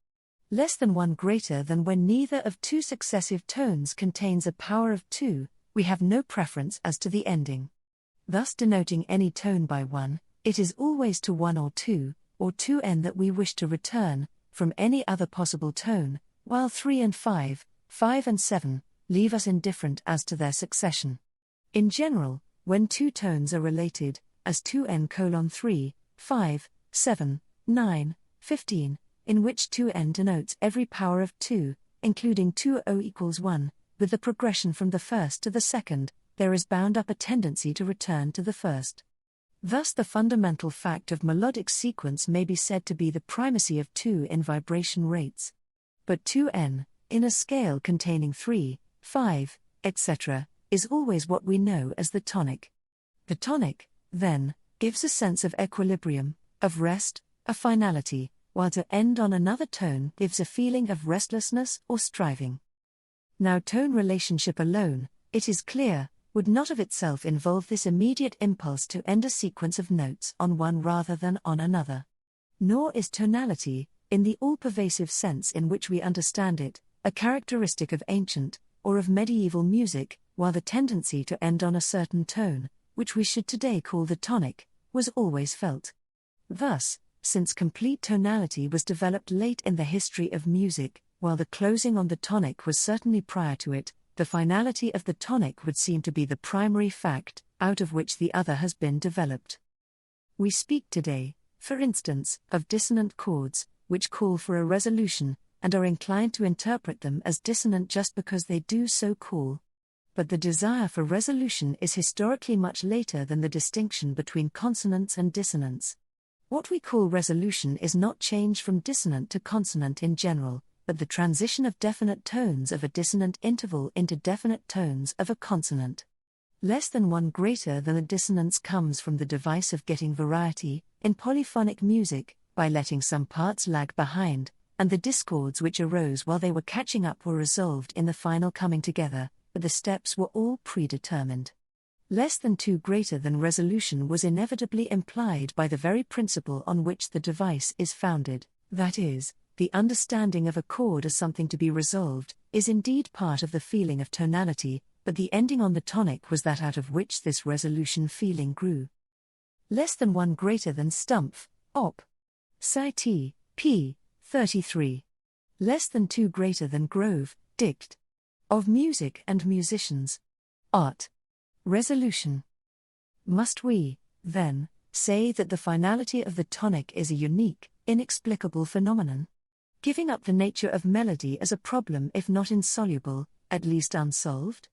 Less than 1 greater than when neither of two successive tones contains a power of 2, we have no preference as to the ending. Thus denoting any tone by 1, it is always to 1 or 2n that we wish to return, from any other possible tone, while 3 and 5, 5 and 7, leave us indifferent as to their succession. In general, when two tones are related, as 2n:3, 5, 7, 9, 15, in which 2n denotes every power of 2, including 2o equals 1, with the progression from the first to the second, there is bound up a tendency to return to the first. Thus the fundamental fact of melodic sequence may be said to be the primacy of 2 in vibration rates. But 2n, in a scale containing 3, 5, etc., is always what we know as the tonic. The tonic, then, gives a sense of equilibrium, of rest, a finality, while to end on another tone gives a feeling of restlessness or striving. Now tone relationship alone, it is clear, would not of itself involve this immediate impulse to end a sequence of notes on one rather than on another. Nor is tonality, in the all-pervasive sense in which we understand it, a characteristic of ancient, or of medieval music, while the tendency to end on a certain tone, which we should today call the tonic, was always felt. Thus, since complete tonality was developed late in the history of music, while the closing on the tonic was certainly prior to it, the finality of the tonic would seem to be the primary fact, out of which the other has been developed. We speak today, for instance, of dissonant chords, which call for a resolution, and are inclined to interpret them as dissonant just because they do so call. But the desire for resolution is historically much later than the distinction between consonance and dissonance. What we call resolution is not change from dissonant to consonant in general, but the transition of definite tones of a dissonant interval into definite tones of a consonant. Less than 1 greater than a dissonance comes from the device of getting variety, in polyphonic music, by letting some parts lag behind, and the discords which arose while they were catching up were resolved in the final coming together, but the steps were all predetermined. Less than 2 greater than resolution was inevitably implied by the very principle on which the device is founded, that is, the understanding of a chord as something to be resolved, is indeed part of the feeling of tonality, but the ending on the tonic was that out of which this resolution feeling grew. Less than 1 greater than Stumpf, Op. Cit. p. 33. Less than 2 greater than Grove, Dict. Of Music and Musicians. Art. Resolution. Must we, then, say that the finality of the tonic is a unique, inexplicable phenomenon? Giving up the nature of melody as a problem if not insoluble, at least unsolved?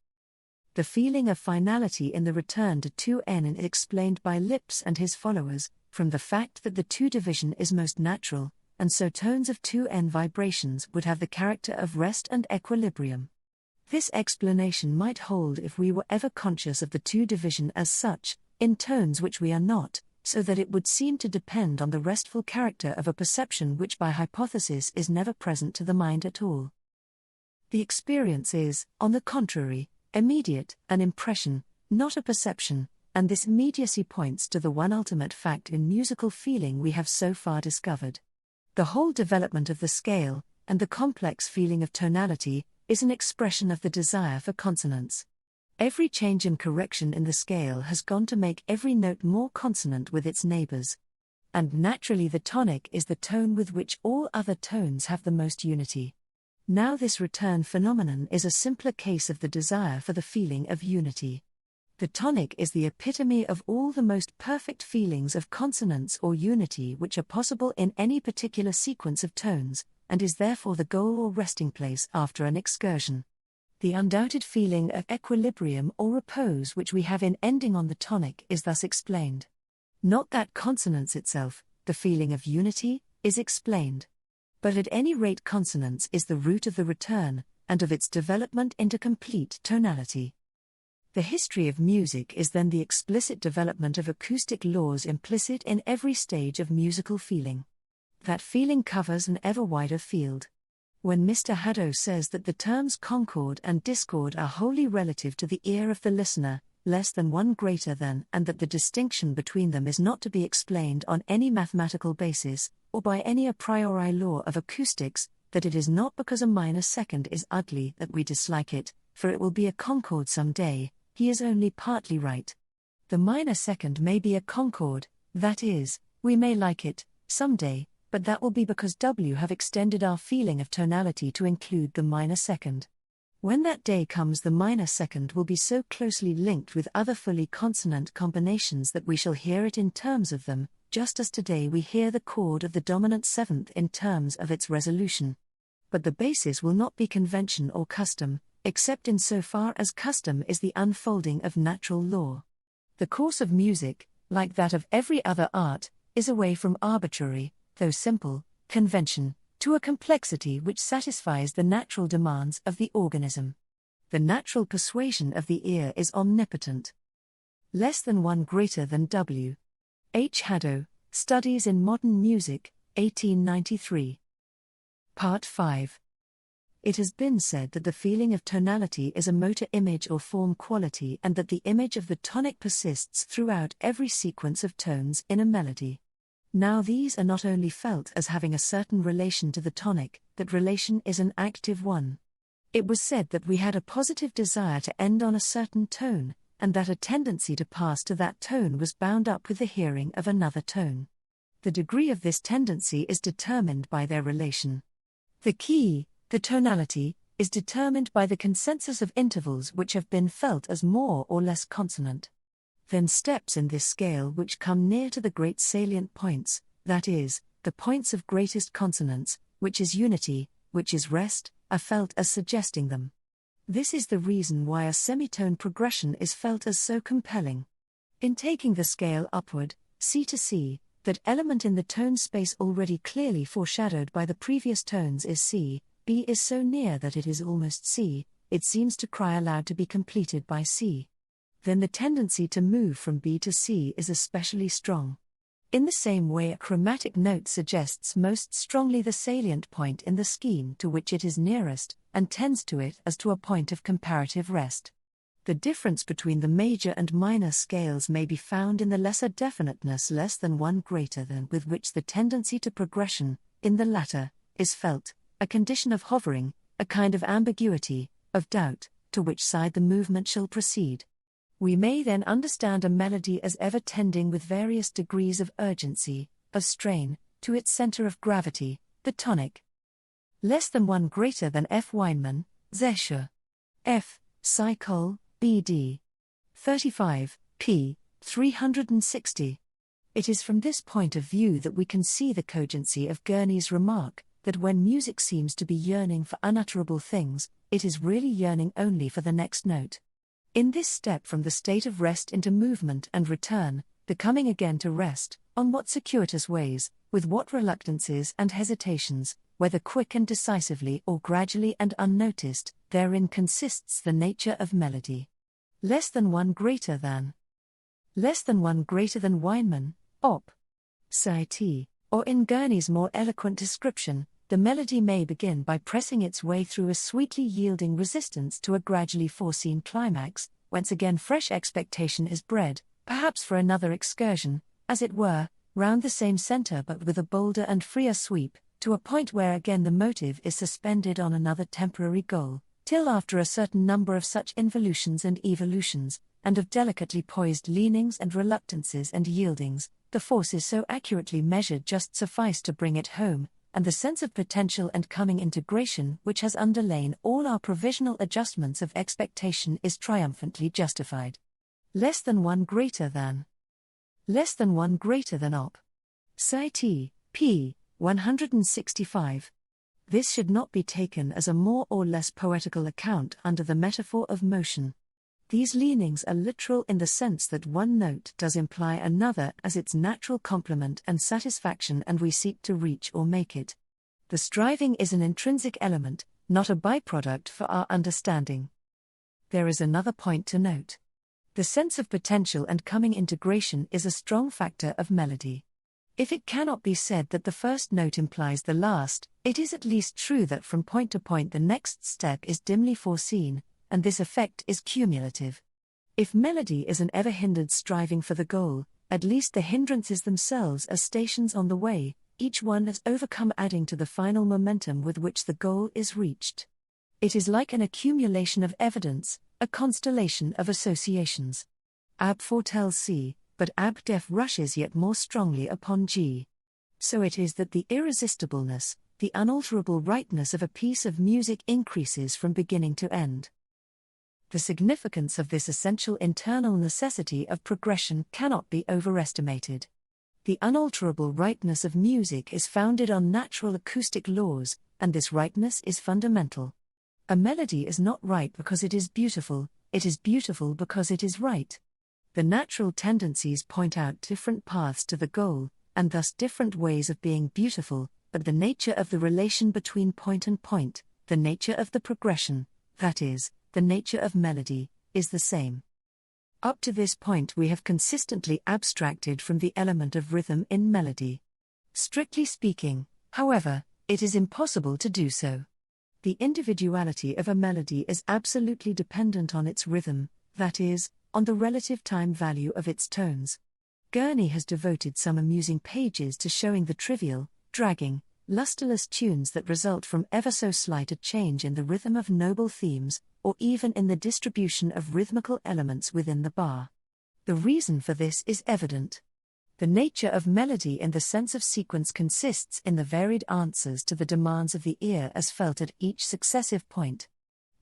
The feeling of finality in the return to 2n is explained by Lipps and his followers, from the fact that the 2 division is most natural, and so tones of 2n vibrations would have the character of rest and equilibrium. This explanation might hold if we were ever conscious of the 2 division as such, in tones which we are not, so that it would seem to depend on the restful character of a perception which by hypothesis is never present to the mind at all. The experience is, on the contrary, immediate, an impression, not a perception, and this immediacy points to the one ultimate fact in musical feeling we have so far discovered. The whole development of the scale, and the complex feeling of tonality, is an expression of the desire for consonance. Every change and correction in the scale has gone to make every note more consonant with its neighbors. And naturally the tonic is the tone with which all other tones have the most unity. Now this return phenomenon is a simpler case of the desire for the feeling of unity. The tonic is the epitome of all the most perfect feelings of consonance or unity which are possible in any particular sequence of tones, and is therefore the goal or resting place after an excursion. The undoubted feeling of equilibrium or repose which we have in ending on the tonic is thus explained. Not that consonance itself, the feeling of unity, is explained. But at any rate consonance is the root of the return, and of its development into complete tonality. The history of music is then the explicit development of acoustic laws implicit in every stage of musical feeling. That feeling covers an ever wider field. When Mr. Haddo says that the terms concord and discord are wholly relative to the ear of the listener, less than one greater than, and that the distinction between them is not to be explained on any mathematical basis, or by any a priori law of acoustics, that it is not because a minor second is ugly that we dislike it, for it will be a concord some day, he is only partly right. The minor second may be a concord, that is, we may like it, some day, but that will be because W have extended our feeling of tonality to include the minor second. When that day comes, the minor second will be so closely linked with other fully consonant combinations that we shall hear it in terms of them, just as today we hear the chord of the dominant seventh in terms of its resolution. But the basis will not be convention or custom, except in so far as custom is the unfolding of natural law. The course of music, like that of every other art, is away from arbitrary, though simple, convention, to a complexity which satisfies the natural demands of the organism. The natural persuasion of the ear is omnipotent. Less than one greater than W. H. Haddo, Studies in Modern Music, 1893. Part 5. It has been said that the feeling of tonality is a motor image or form quality, and that the image of the tonic persists throughout every sequence of tones in a melody. Now these are not only felt as having a certain relation to the tonic, that relation is an active one. It was said that we had a positive desire to end on a certain tone, and that a tendency to pass to that tone was bound up with the hearing of another tone. The degree of this tendency is determined by their relation. The key, the tonality, is determined by the consensus of intervals which have been felt as more or less consonant. Then steps in this scale which come near to the great salient points, that is, the points of greatest consonance, which is unity, which is rest, are felt as suggesting them. This is the reason why a semitone progression is felt as so compelling. In taking the scale upward, C to C, that element in the tone space already clearly foreshadowed by the previous tones is C, B is so near that it is almost C, it seems to cry aloud to be completed by C. Then the tendency to move from B to C is especially strong. In the same way, a chromatic note suggests most strongly the salient point in the scheme to which it is nearest, and tends to it as to a point of comparative rest. The difference between the major and minor scales may be found in the lesser definiteness less than one greater than with which the tendency to progression, in the latter, is felt, a condition of hovering, a kind of ambiguity, of doubt, to which side the movement shall proceed. We may then understand a melody as ever tending with various degrees of urgency, of strain, to its center of gravity, the tonic. Less than one greater than F. Weinmann, Zescher. F. Psychol, B.D. 35, p. 360. It is from this point of view that we can see the cogency of Gurney's remark, that when music seems to be yearning for unutterable things, it is really yearning only for the next note. In this step from the state of rest into movement and return, the coming again to rest, on what circuitous ways, with what reluctances and hesitations, whether quick and decisively or gradually and unnoticed, therein consists the nature of melody. Less than one greater than. Less than one greater than Weinmann, Op. Sci. Or in Gurney's more eloquent description, the melody may begin by pressing its way through a sweetly yielding resistance to a gradually foreseen climax, whence again fresh expectation is bred, perhaps for another excursion, as it were, round the same center but with a bolder and freer sweep, to a point where again the motive is suspended on another temporary goal, till after a certain number of such involutions and evolutions, and of delicately poised leanings and reluctances and yieldings, the forces so accurately measured just suffice to bring it home, and the sense of potential and coming integration which has underlain all our provisional adjustments of expectation is triumphantly justified. Less than one greater than. Less than one greater than Op. Sci. p. 165. This should not be taken as a more or less poetical account under the metaphor of motion. These leanings are literal in the sense that one note does imply another as its natural complement and satisfaction, and we seek to reach or make it. The striving is an intrinsic element, not a byproduct for our understanding. There is another point to note. The sense of potential and coming integration is a strong factor of melody. If it cannot be said that the first note implies the last, it is at least true that from point to point the next step is dimly foreseen, and this effect is cumulative. If melody is an ever-hindered striving for the goal, at least the hindrances themselves are stations on the way, each one as overcome, adding to the final momentum with which the goal is reached. It is like an accumulation of evidence, a constellation of associations. Ab foretells C, but ab def rushes yet more strongly upon G. So it is that the irresistibleness, the unalterable rightness of a piece of music increases from beginning to end. The significance of this essential internal necessity of progression cannot be overestimated. The unalterable rightness of music is founded on natural acoustic laws, and this rightness is fundamental. A melody is not right because it is beautiful because it is right. The natural tendencies point out different paths to the goal, and thus different ways of being beautiful, but the nature of the relation between point and point, the nature of the progression, that is, the nature of melody, is the same. Up to this point we have consistently abstracted from the element of rhythm in melody. Strictly speaking, however, it is impossible to do so. The individuality of a melody is absolutely dependent on its rhythm, that is, on the relative time value of its tones. Gurney has devoted some amusing pages to showing the trivial, dragging, lusterless tunes that result from ever so slight a change in the rhythm of noble themes, or even in the distribution of rhythmical elements within the bar. The reason for this is evident. The nature of melody in the sense of sequence consists in the varied answers to the demands of the ear as felt at each successive point.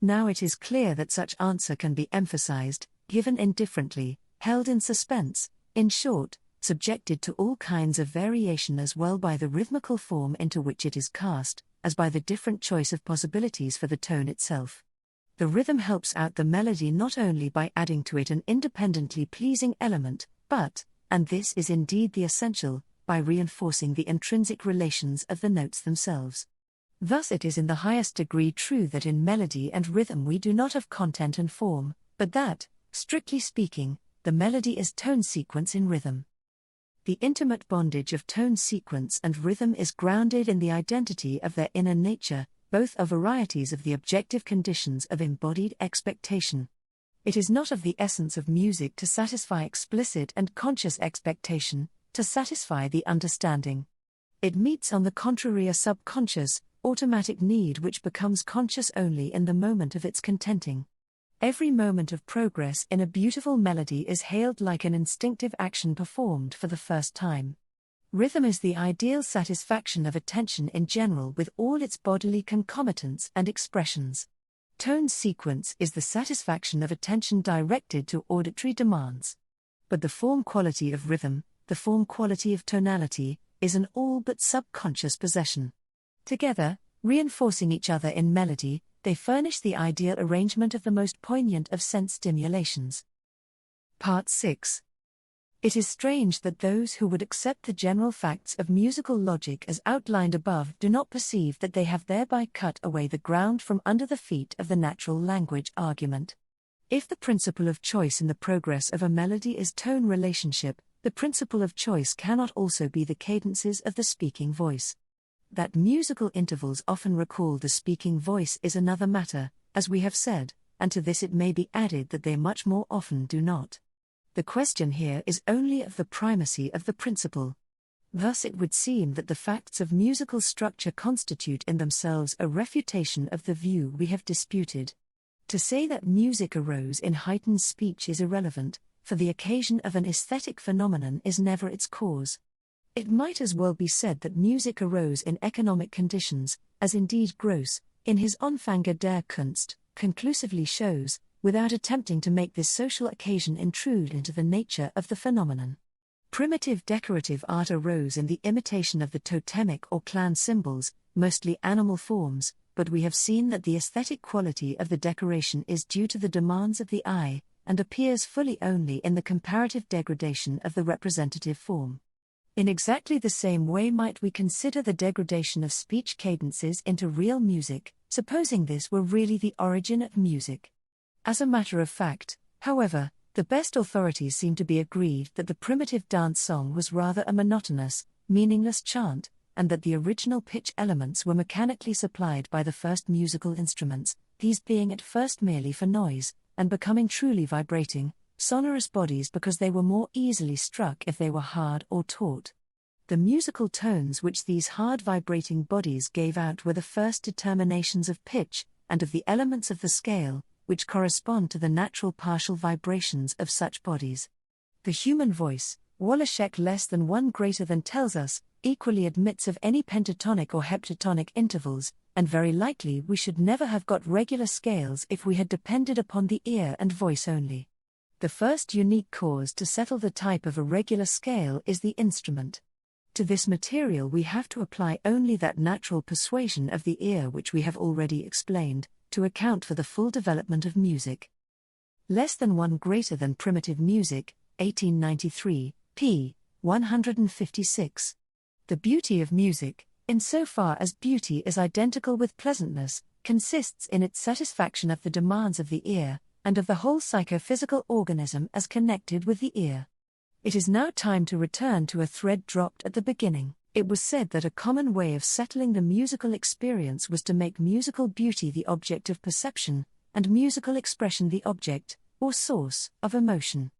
Now it is clear that such answer can be emphasized, given indifferently, held in suspense, in short, subjected to all kinds of variation as well by the rhythmical form into which it is cast, as by the different choice of possibilities for the tone itself. The rhythm helps out the melody not only by adding to it an independently pleasing element, but, and this is indeed the essential, by reinforcing the intrinsic relations of the notes themselves. Thus it is in the highest degree true that in melody and rhythm we do not have content and form, but that, strictly speaking, the melody is tone sequence in rhythm. The intimate bondage of tone sequence and rhythm is grounded in the identity of their inner nature, both are varieties of the objective conditions of embodied expectation. It is not of the essence of music to satisfy explicit and conscious expectation, to satisfy the understanding. It meets on the contrary a subconscious, automatic need which becomes conscious only in the moment of its contenting. Every moment of progress in a beautiful melody is hailed like an instinctive action performed for the first time. Rhythm is the ideal satisfaction of attention in general with all its bodily concomitants and expressions. Tone sequence is the satisfaction of attention directed to auditory demands. But the form quality of rhythm, the form quality of tonality, is an all but subconscious possession. Together, reinforcing each other in melody, they furnish the ideal arrangement of the most poignant of sense stimulations. Part 6. It is strange that those who would accept the general facts of musical logic as outlined above do not perceive that they have thereby cut away the ground from under the feet of the natural language argument. If the principle of choice in the progress of a melody is tone relationship, the principle of choice cannot also be the cadences of the speaking voice. That musical intervals often recall the speaking voice is another matter, as we have said, and to this it may be added that they much more often do not. The question here is only of the primacy of the principle. Thus it would seem that the facts of musical structure constitute in themselves a refutation of the view we have disputed. To say that music arose in heightened speech is irrelevant, for the occasion of an aesthetic phenomenon is never its cause. It might as well be said that music arose in economic conditions, as indeed Gross, in his Anfänge der Kunst, conclusively shows, without attempting to make this social occasion intrude into the nature of the phenomenon. Primitive decorative art arose in the imitation of the totemic or clan symbols, mostly animal forms, but we have seen that the aesthetic quality of the decoration is due to the demands of the eye, and appears fully only in the comparative degradation of the representative form. In exactly the same way might we consider the degradation of speech cadences into real music, supposing this were really the origin of music. As a matter of fact, however, the best authorities seem to be agreed that the primitive dance song was rather a monotonous, meaningless chant, and that the original pitch elements were mechanically supplied by the first musical instruments, these being at first merely for noise, and becoming truly vibrating, sonorous bodies because they were more easily struck if they were hard or taut. The musical tones which these hard vibrating bodies gave out were the first determinations of pitch, and of the elements of the scale, which correspond to the natural partial vibrations of such bodies. The human voice, Wallachek less than 1 greater than tells us, equally admits of any pentatonic or heptatonic intervals, and very likely we should never have got regular scales if we had depended upon the ear and voice only. The first unique cause to settle the type of a regular scale is the instrument. To this material we have to apply only that natural persuasion of the ear which we have already explained, to account for the full development of music. Less than 1 greater than primitive music, 1893, p. 156. The beauty of music, insofar as beauty is identical with pleasantness, consists in its satisfaction of the demands of the ear, and of the whole psychophysical organism as connected with the ear. It is now time to return to a thread dropped at the beginning. It was said that a common way of settling the musical experience was to make musical beauty the object of perception, and musical expression the object, or source, of emotion.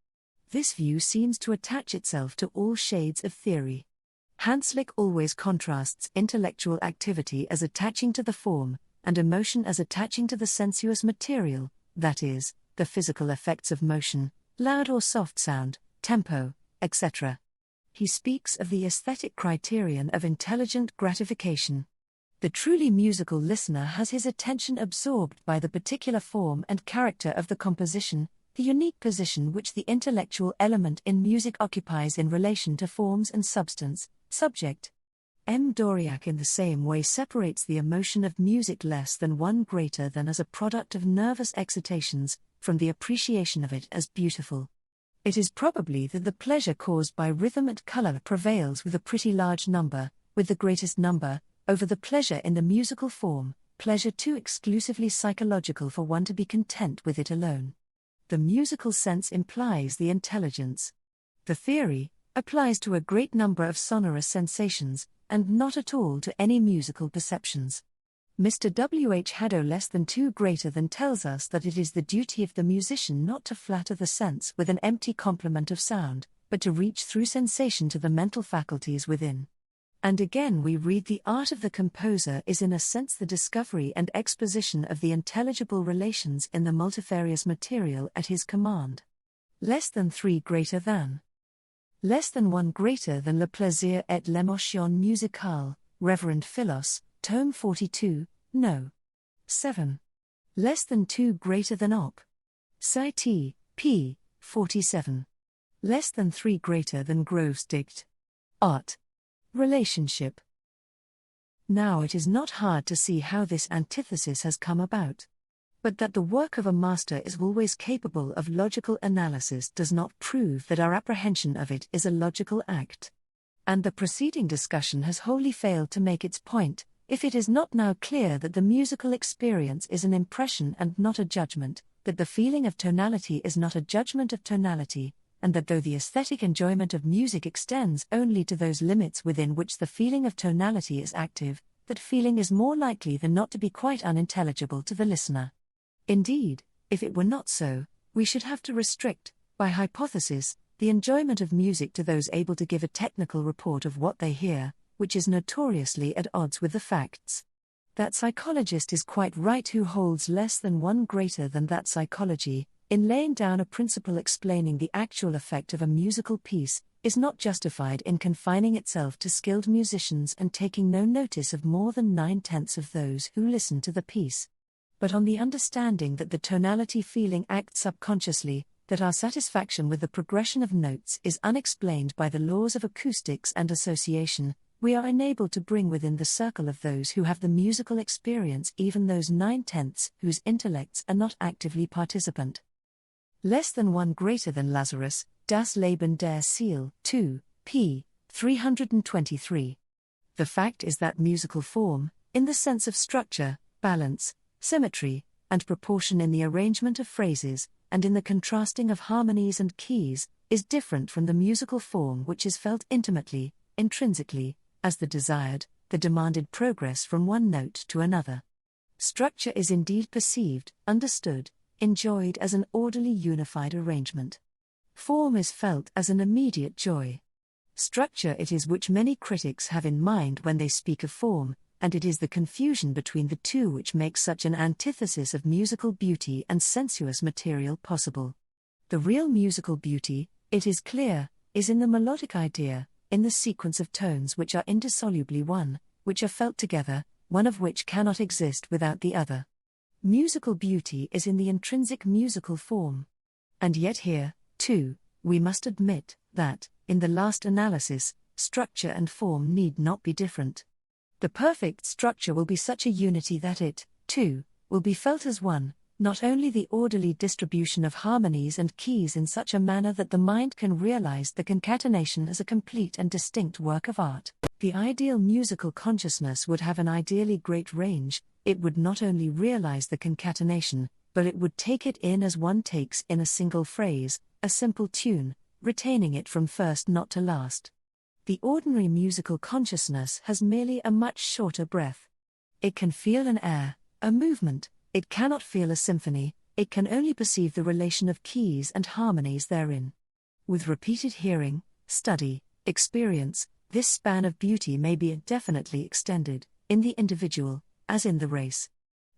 This view seems to attach itself to all shades of theory. Hanslick always contrasts intellectual activity as attaching to the form, and emotion as attaching to the sensuous material, that is, the physical effects of motion, loud or soft sound, tempo, etc. He speaks of the aesthetic criterion of intelligent gratification. The truly musical listener has his attention absorbed by the particular form and character of the composition, the unique position which the intellectual element in music occupies in relation to forms and substance, subject. M. Doriak in the same way separates the emotion of music less than 1 greater than as a product of nervous excitations, from the appreciation of it as beautiful. It is probably that the pleasure caused by rhythm and color prevails with a pretty large number, with the greatest number, over the pleasure in the musical form, pleasure too exclusively psychological for one to be content with it alone. The musical sense implies the intelligence. The theory applies to a great number of sonorous sensations, and not at all to any musical perceptions. Mr. W. H. Haddo less than 2 greater than tells us that it is the duty of the musician not to flatter the sense with an empty complement of sound, but to reach through sensation to the mental faculties within. And again we read the art of the composer is in a sense the discovery and exposition of the intelligible relations in the multifarious material at his command. Less than 3 greater than. Less than 1 greater than le plaisir et l'émotion musicale, Reverend Philos, Tome 42, No. 7. Less than 2 greater than op. Cit. p. 47. Less than 3 greater than Groves Dict. Art. Relationship. Now it is not hard to see how this antithesis has come about. But that the work of a master is always capable of logical analysis does not prove that our apprehension of it is a logical act. And the preceding discussion has wholly failed to make its point, if it is not now clear that the musical experience is an impression and not a judgment, that the feeling of tonality is not a judgment of tonality, and that though the aesthetic enjoyment of music extends only to those limits within which the feeling of tonality is active, that feeling is more likely than not to be quite unintelligible to the listener. Indeed, if it were not so, we should have to restrict, by hypothesis, the enjoyment of music to those able to give a technical report of what they hear, which is notoriously at odds with the facts. That psychologist is quite right who holds less than 1 greater than that psychology, in laying down a principle explaining the actual effect of a musical piece, is not justified in confining itself to skilled musicians and taking no notice of more than 9/10 of those who listen to the piece. But on the understanding that the tonality feeling acts subconsciously, that our satisfaction with the progression of notes is unexplained by the laws of acoustics and association, we are enabled to bring within the circle of those who have the musical experience even those 9/10 whose intellects are not actively participant. Less than one greater than Lazarus, Das Leben der Seele, 2, p. 323. The fact is that musical form, in the sense of structure, balance, symmetry, and proportion in the arrangement of phrases, and in the contrasting of harmonies and keys, is different from the musical form which is felt intimately, intrinsically, as the desired, the demanded progress from one note to another. Structure is indeed perceived, understood, enjoyed as an orderly unified arrangement. Form is felt as an immediate joy. Structure it is which many critics have in mind when they speak of form, and it is the confusion between the two which makes such an antithesis of musical beauty and sensuous material possible. The real musical beauty, it is clear, is in the melodic idea, in the sequence of tones which are indissolubly one, which are felt together, one of which cannot exist without the other. Musical beauty is in the intrinsic musical form. And yet here, too, we must admit that, in the last analysis, structure and form need not be different. The perfect structure will be such a unity that it, too, will be felt as one, not only the orderly distribution of harmonies and keys in such a manner that the mind can realize the concatenation as a complete and distinct work of art. The ideal musical consciousness would have an ideally great range. It would not only realize the concatenation, but it would take it in as one takes in a single phrase, a simple tune, retaining it from first not to last. The ordinary musical consciousness has merely a much shorter breath. It can feel an air, a movement, it cannot feel a symphony, it can only perceive the relation of keys and harmonies therein. With repeated hearing, study, experience, this span of beauty may be indefinitely extended, in the individual, as in the race.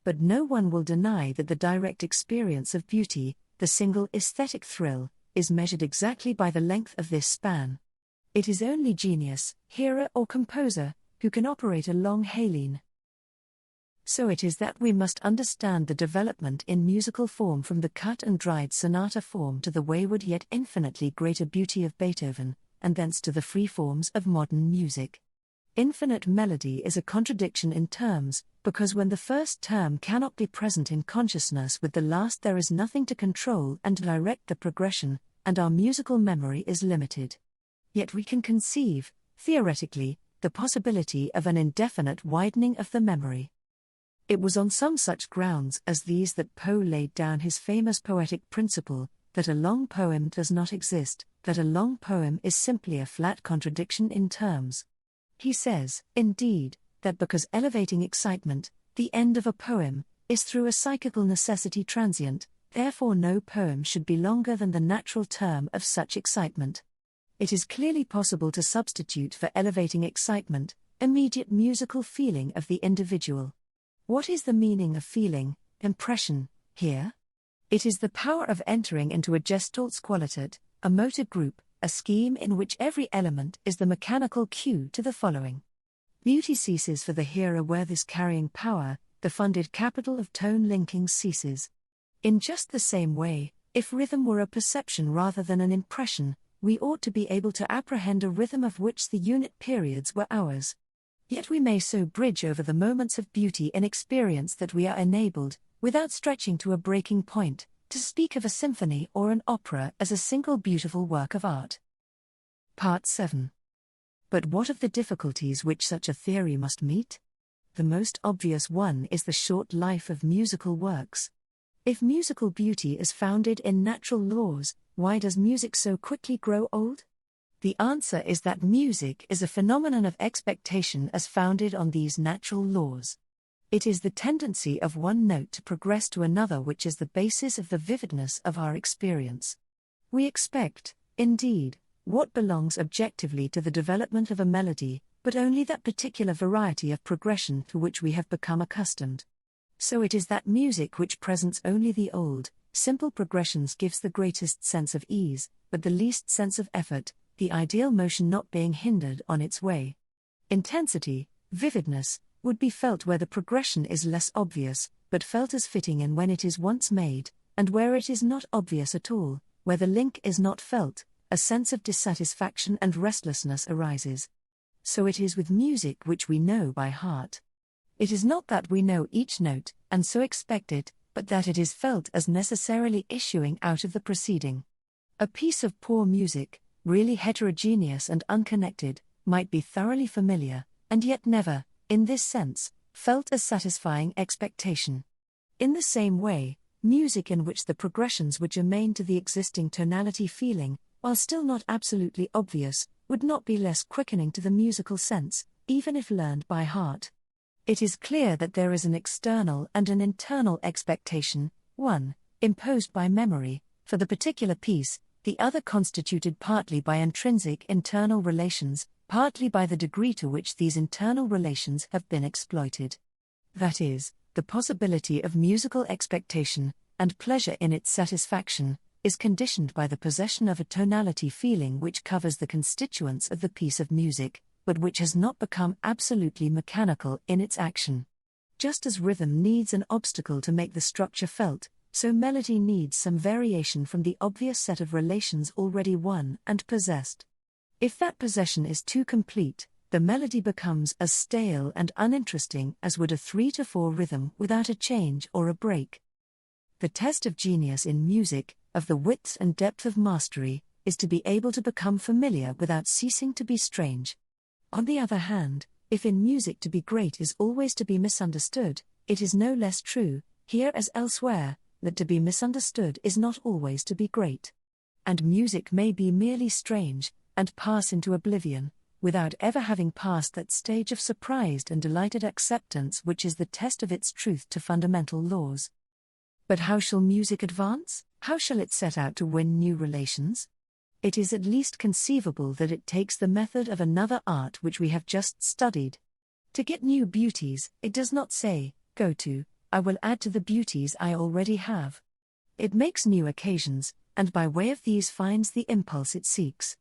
But no one will deny that the direct experience of beauty, the single aesthetic thrill, is measured exactly by the length of this span. It is only genius, hearer or composer, who can operate a long haline. So it is that we must understand the development in musical form from the cut and dried sonata form to the wayward yet infinitely greater beauty of Beethoven, and thence to the free forms of modern music. Infinite melody is a contradiction in terms, because when the first term cannot be present in consciousness with the last, there is nothing to control and direct the progression, and our musical memory is limited. Yet we can conceive, theoretically, the possibility of an indefinite widening of the memory. It was on some such grounds as these that Poe laid down his famous poetic principle, that a long poem does not exist, that a long poem is simply a flat contradiction in terms. He says, indeed, that because elevating excitement, the end of a poem, is through a psychical necessity transient, therefore no poem should be longer than the natural term of such excitement. It is clearly possible to substitute for elevating excitement, immediate musical feeling of the individual. What is the meaning of feeling, impression, here? It is the power of entering into a Gestaltsqualität, a motor group, a scheme in which every element is the mechanical cue to the following. Beauty ceases for the hearer where this carrying power, the funded capital of tone linking ceases. In just the same way, if rhythm were a perception rather than an impression, we ought to be able to apprehend a rhythm of which the unit periods were hours. Yet we may so bridge over the moments of beauty in experience that we are enabled, without stretching to a breaking point, to speak of a symphony or an opera as a single beautiful work of art. Part 7. But what of the difficulties which such a theory must meet? The most obvious one is the short life of musical works. If musical beauty is founded in natural laws, why does music so quickly grow old? The answer is that music is a phenomenon of expectation as founded on these natural laws. It is the tendency of one note to progress to another which is the basis of the vividness of our experience. We expect, indeed, what belongs objectively to the development of a melody, but only that particular variety of progression to which we have become accustomed. So it is that music which presents only the old, simple progressions gives the greatest sense of ease, but the least sense of effort, the ideal motion not being hindered on its way. Intensity, vividness, would be felt where the progression is less obvious, but felt as fitting in when it is once made, and where it is not obvious at all, where the link is not felt, a sense of dissatisfaction and restlessness arises. So it is with music which we know by heart. It is not that we know each note, and so expect it, but that it is felt as necessarily issuing out of the preceding. A piece of poor music, really heterogeneous and unconnected, might be thoroughly familiar, and yet never, in this sense, felt as satisfying expectation. In the same way, music in which the progressions were germane to the existing tonality feeling, while still not absolutely obvious, would not be less quickening to the musical sense, even if learned by heart. It is clear that there is an external and an internal expectation, one, imposed by memory, for the particular piece, the other constituted partly by intrinsic internal relations, partly by the degree to which these internal relations have been exploited. That is, the possibility of musical expectation, and pleasure in its satisfaction, is conditioned by the possession of a tonality feeling which covers the constituents of the piece of music, but which has not become absolutely mechanical in its action. Just as rhythm needs an obstacle to make the structure felt, so melody needs some variation from the obvious set of relations already won and possessed. If that possession is too complete, the melody becomes as stale and uninteresting as would a 3-4 rhythm without a change or a break. The test of genius in music, of the width and depth of mastery, is to be able to become familiar without ceasing to be strange. On the other hand, if in music to be great is always to be misunderstood, it is no less true, here as elsewhere, that to be misunderstood is not always to be great. And music may be merely strange, and pass into oblivion, without ever having passed that stage of surprised and delighted acceptance which is the test of its truth to fundamental laws. But how shall music advance? How shall it set out to win new relations? It is at least conceivable that it takes the method of another art which we have just studied. To get new beauties, it does not say, go to, I will add to the beauties I already have. It makes new occasions, and by way of these finds the impulse it seeks.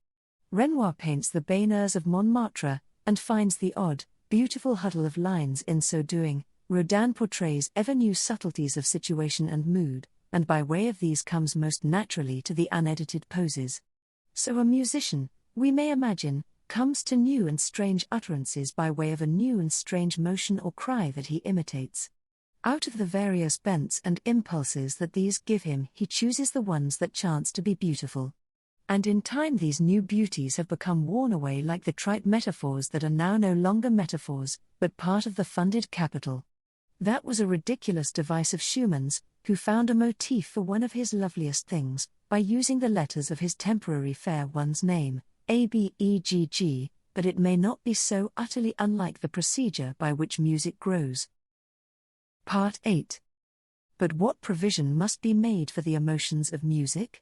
Renoir paints the Bagnères of Montmartre, and finds the odd, beautiful huddle of lines in so doing. Rodin portrays ever new subtleties of situation and mood, and by way of these comes most naturally to the unedited poses. So a musician, we may imagine, comes to new and strange utterances by way of a new and strange motion or cry that he imitates. Out of the various bents and impulses that these give him, he chooses the ones that chance to be beautiful. And in time these new beauties have become worn away like the trite metaphors that are now no longer metaphors, but part of the funded capital. That was a ridiculous device of Schumann's, who found a motif for one of his loveliest things, by using the letters of his temporary fair one's name, ABEGG, but it may not be so utterly unlike the procedure by which music grows. Part 8. But what provision must be made for the emotions of music?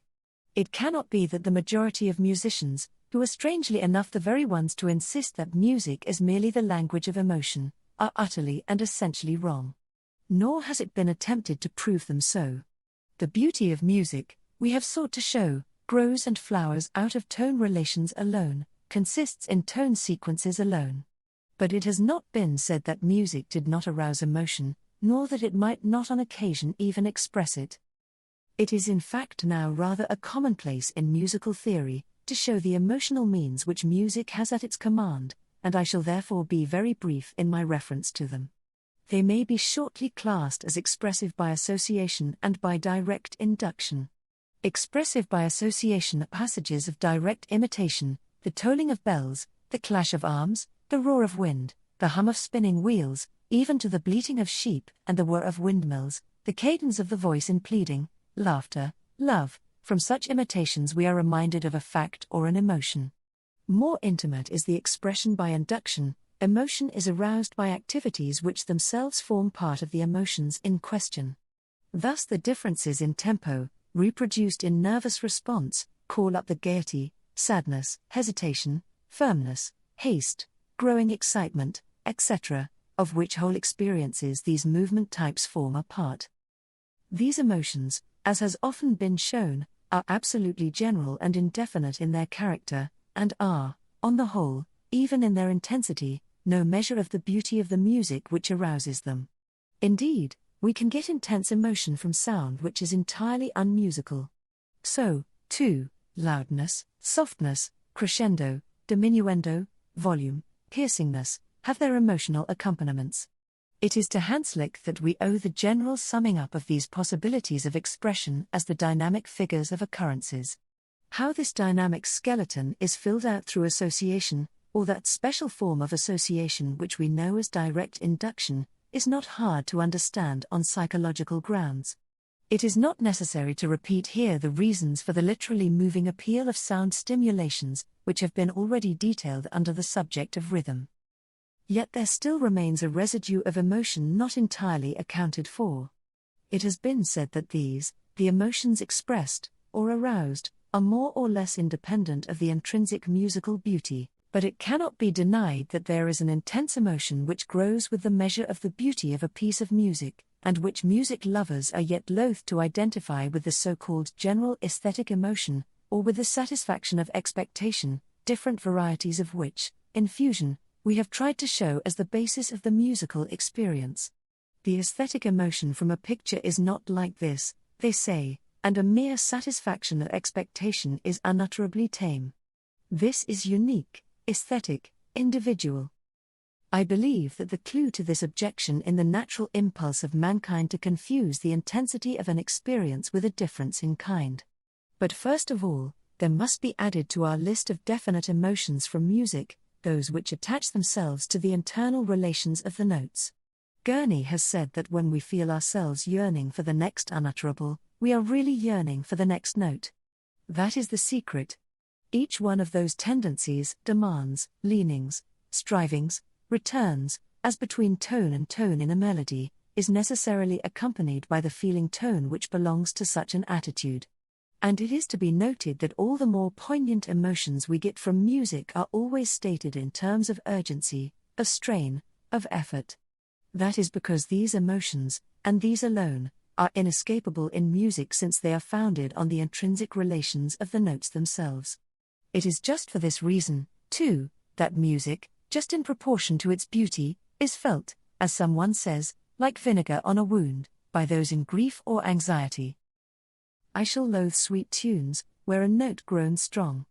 It cannot be that the majority of musicians, who are strangely enough the very ones to insist that music is merely the language of emotion, are utterly and essentially wrong. Nor has it been attempted to prove them so. The beauty of music, we have sought to show, grows and flowers out of tone relations alone, consists in tone sequences alone. But it has not been said that music did not arouse emotion, nor that it might not on occasion even express it. It is in fact now rather a commonplace in musical theory, to show the emotional means which music has at its command, and I shall therefore be very brief in my reference to them. They may be shortly classed as expressive by association and by direct induction. Expressive by association are passages of direct imitation, the tolling of bells, the clash of arms, the roar of wind, the hum of spinning wheels, even to the bleating of sheep and the whir of windmills, the cadence of the voice in pleading, laughter, love. From such imitations we are reminded of a fact or an emotion. More intimate is the expression by induction. Emotion is aroused by activities which themselves form part of the emotions in question. Thus the differences in tempo, reproduced in nervous response, call up the gaiety, sadness, hesitation, firmness, haste, growing excitement, etc., of which whole experiences these movement types form a part. These emotions, as has often been shown, are absolutely general and indefinite in their character, and are, on the whole, even in their intensity, no measure of the beauty of the music which arouses them. Indeed, we can get intense emotion from sound which is entirely unmusical. So, too, loudness, softness, crescendo, diminuendo, volume, piercingness, have their emotional accompaniments. It is to Hanslick that we owe the general summing up of these possibilities of expression as the dynamic figures of occurrences. How this dynamic skeleton is filled out through association, or that special form of association which we know as direct induction, is not hard to understand on psychological grounds. It is not necessary to repeat here the reasons for the literally moving appeal of sound stimulations, which have been already detailed under the subject of rhythm. Yet there still remains a residue of emotion not entirely accounted for. It has been said that the emotions expressed, or aroused, are more or less independent of the intrinsic musical beauty, but it cannot be denied that there is an intense emotion which grows with the measure of the beauty of a piece of music, and which music lovers are yet loath to identify with the so-called general aesthetic emotion, or with the satisfaction of expectation, different varieties of which, in fusion, we have tried to show as the basis of the musical experience. The aesthetic emotion from a picture is not like this, they say, and a mere satisfaction of expectation is unutterably tame. This is unique, aesthetic, individual. I believe that the clue to this objection in the natural impulse of mankind to confuse the intensity of an experience with a difference in kind. But first of all, there must be added to our list of definite emotions from music, those which attach themselves to the internal relations of the notes. Gurney has said that when we feel ourselves yearning for the next unutterable, we are really yearning for the next note. That is the secret. Each one of those tendencies, demands, leanings, strivings, returns, as between tone and tone in a melody, is necessarily accompanied by the feeling tone which belongs to such an attitude. And it is to be noted that all the more poignant emotions we get from music are always stated in terms of urgency, of strain, of effort. That is because these emotions, and these alone, are inescapable in music since they are founded on the intrinsic relations of the notes themselves. It is just for this reason, too, that music, just in proportion to its beauty, is felt, as someone says, like vinegar on a wound, by those in grief or anxiety. I shall loathe sweet tunes, where a note grown strong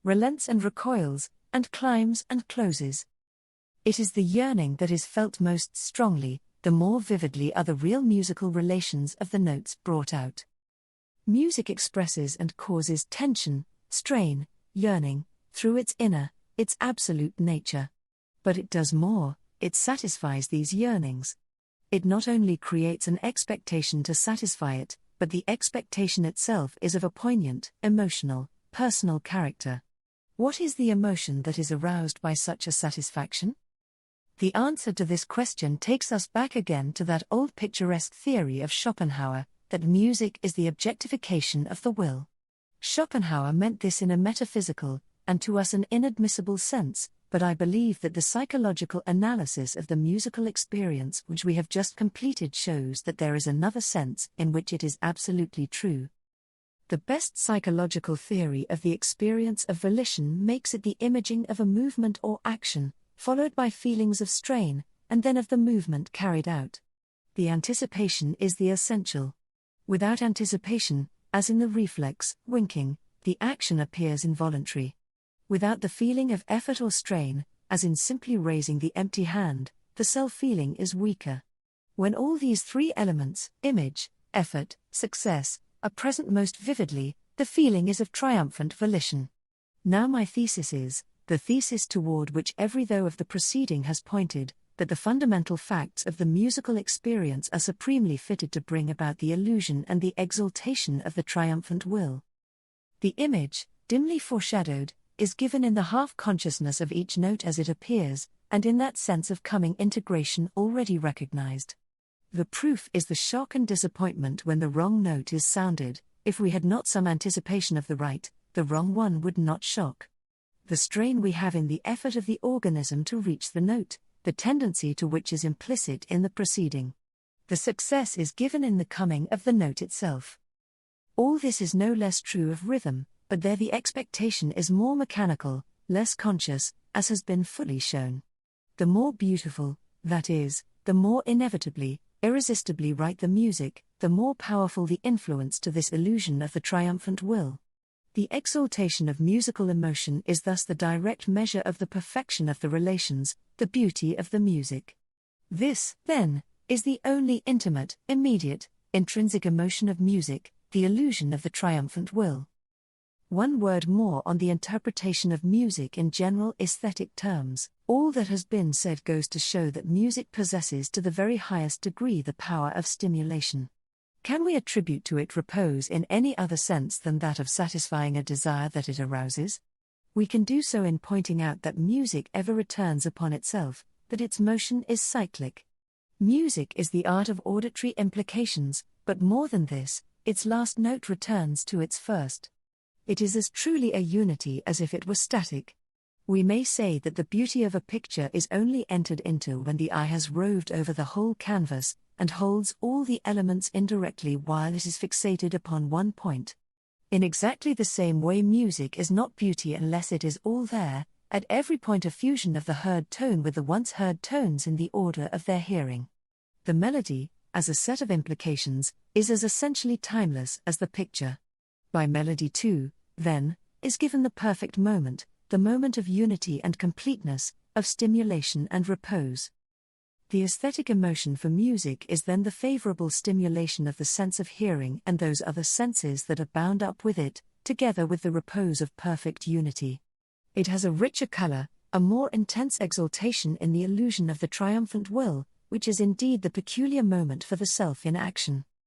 relents and recoils, and climbs and closes. It is the yearning that is felt most strongly, the more vividly are the real musical relations of the notes brought out. Music expresses and causes tension, strain, yearning, through its inner, its absolute nature. But it does more, it satisfies these yearnings. It not only creates an expectation to satisfy it, but the expectation itself is of a poignant, emotional, personal character. What is the emotion that is aroused by such a satisfaction? The answer to this question takes us back again to that old picturesque theory of Schopenhauer, that music is the objectification of the will. Schopenhauer meant this in a metaphysical, and to us an inadmissible sense, but I believe that the psychological analysis of the musical experience which we have just completed shows that there is another sense in which it is absolutely true. The best psychological theory of the experience of volition makes it the imaging of a movement or action, followed by feelings of strain, and then of the movement carried out. The anticipation is the essential. Without anticipation, as in the reflex, winking, the action appears involuntary. Without the feeling of effort or strain, as in simply raising the empty hand, the self-feeling is weaker. When all these three elements, image, effort, success, are present most vividly, the feeling is of triumphant volition. Now my thesis is, the thesis toward which every though of the preceding has pointed, that the fundamental facts of the musical experience are supremely fitted to bring about the illusion and the exaltation of the triumphant will. The image, dimly foreshadowed, is given in the half-consciousness of each note as it appears, and in that sense of coming integration already recognized. The proof is the shock and disappointment when the wrong note is sounded. If we had not some anticipation of the right, the wrong one would not shock. The strain we have in the effort of the organism to reach the note, the tendency to which is implicit in the preceding. The success is given in the coming of the note itself. All this is no less true of rhythm, but there the expectation is more mechanical, less conscious, as has been fully shown. The more beautiful, that is, the more inevitably, irresistibly right the music, the more powerful the influence to this illusion of the triumphant will. The exaltation of musical emotion is thus the direct measure of the perfection of the relations, the beauty of the music. This, then, is the only intimate, immediate, intrinsic emotion of music, the illusion of the triumphant will. One word more on the interpretation of music in general aesthetic terms. All that has been said goes to show that music possesses to the very highest degree the power of stimulation. Can we attribute to it repose in any other sense than that of satisfying a desire that it arouses? We can do so in pointing out that music ever returns upon itself, that its motion is cyclic. Music is the art of auditory implications, but more than this, its last note returns to its first. It is as truly a unity as if it were static. We may say that the beauty of a picture is only entered into when the eye has roved over the whole canvas, and holds all the elements indirectly while it is fixated upon one point. In exactly the same way, music is not beauty unless it is all there, at every point of fusion of the heard tone with the once heard tones in the order of their hearing. The melody, as a set of implications, is as essentially timeless as the picture. By melody too, then, is given the perfect moment, the moment of unity and completeness, of stimulation and repose. The aesthetic emotion for music is then the favorable stimulation of the sense of hearing and those other senses that are bound up with it, together with the repose of perfect unity. It has a richer color, a more intense exaltation in the illusion of the triumphant will, which is indeed the peculiar moment for the self in action.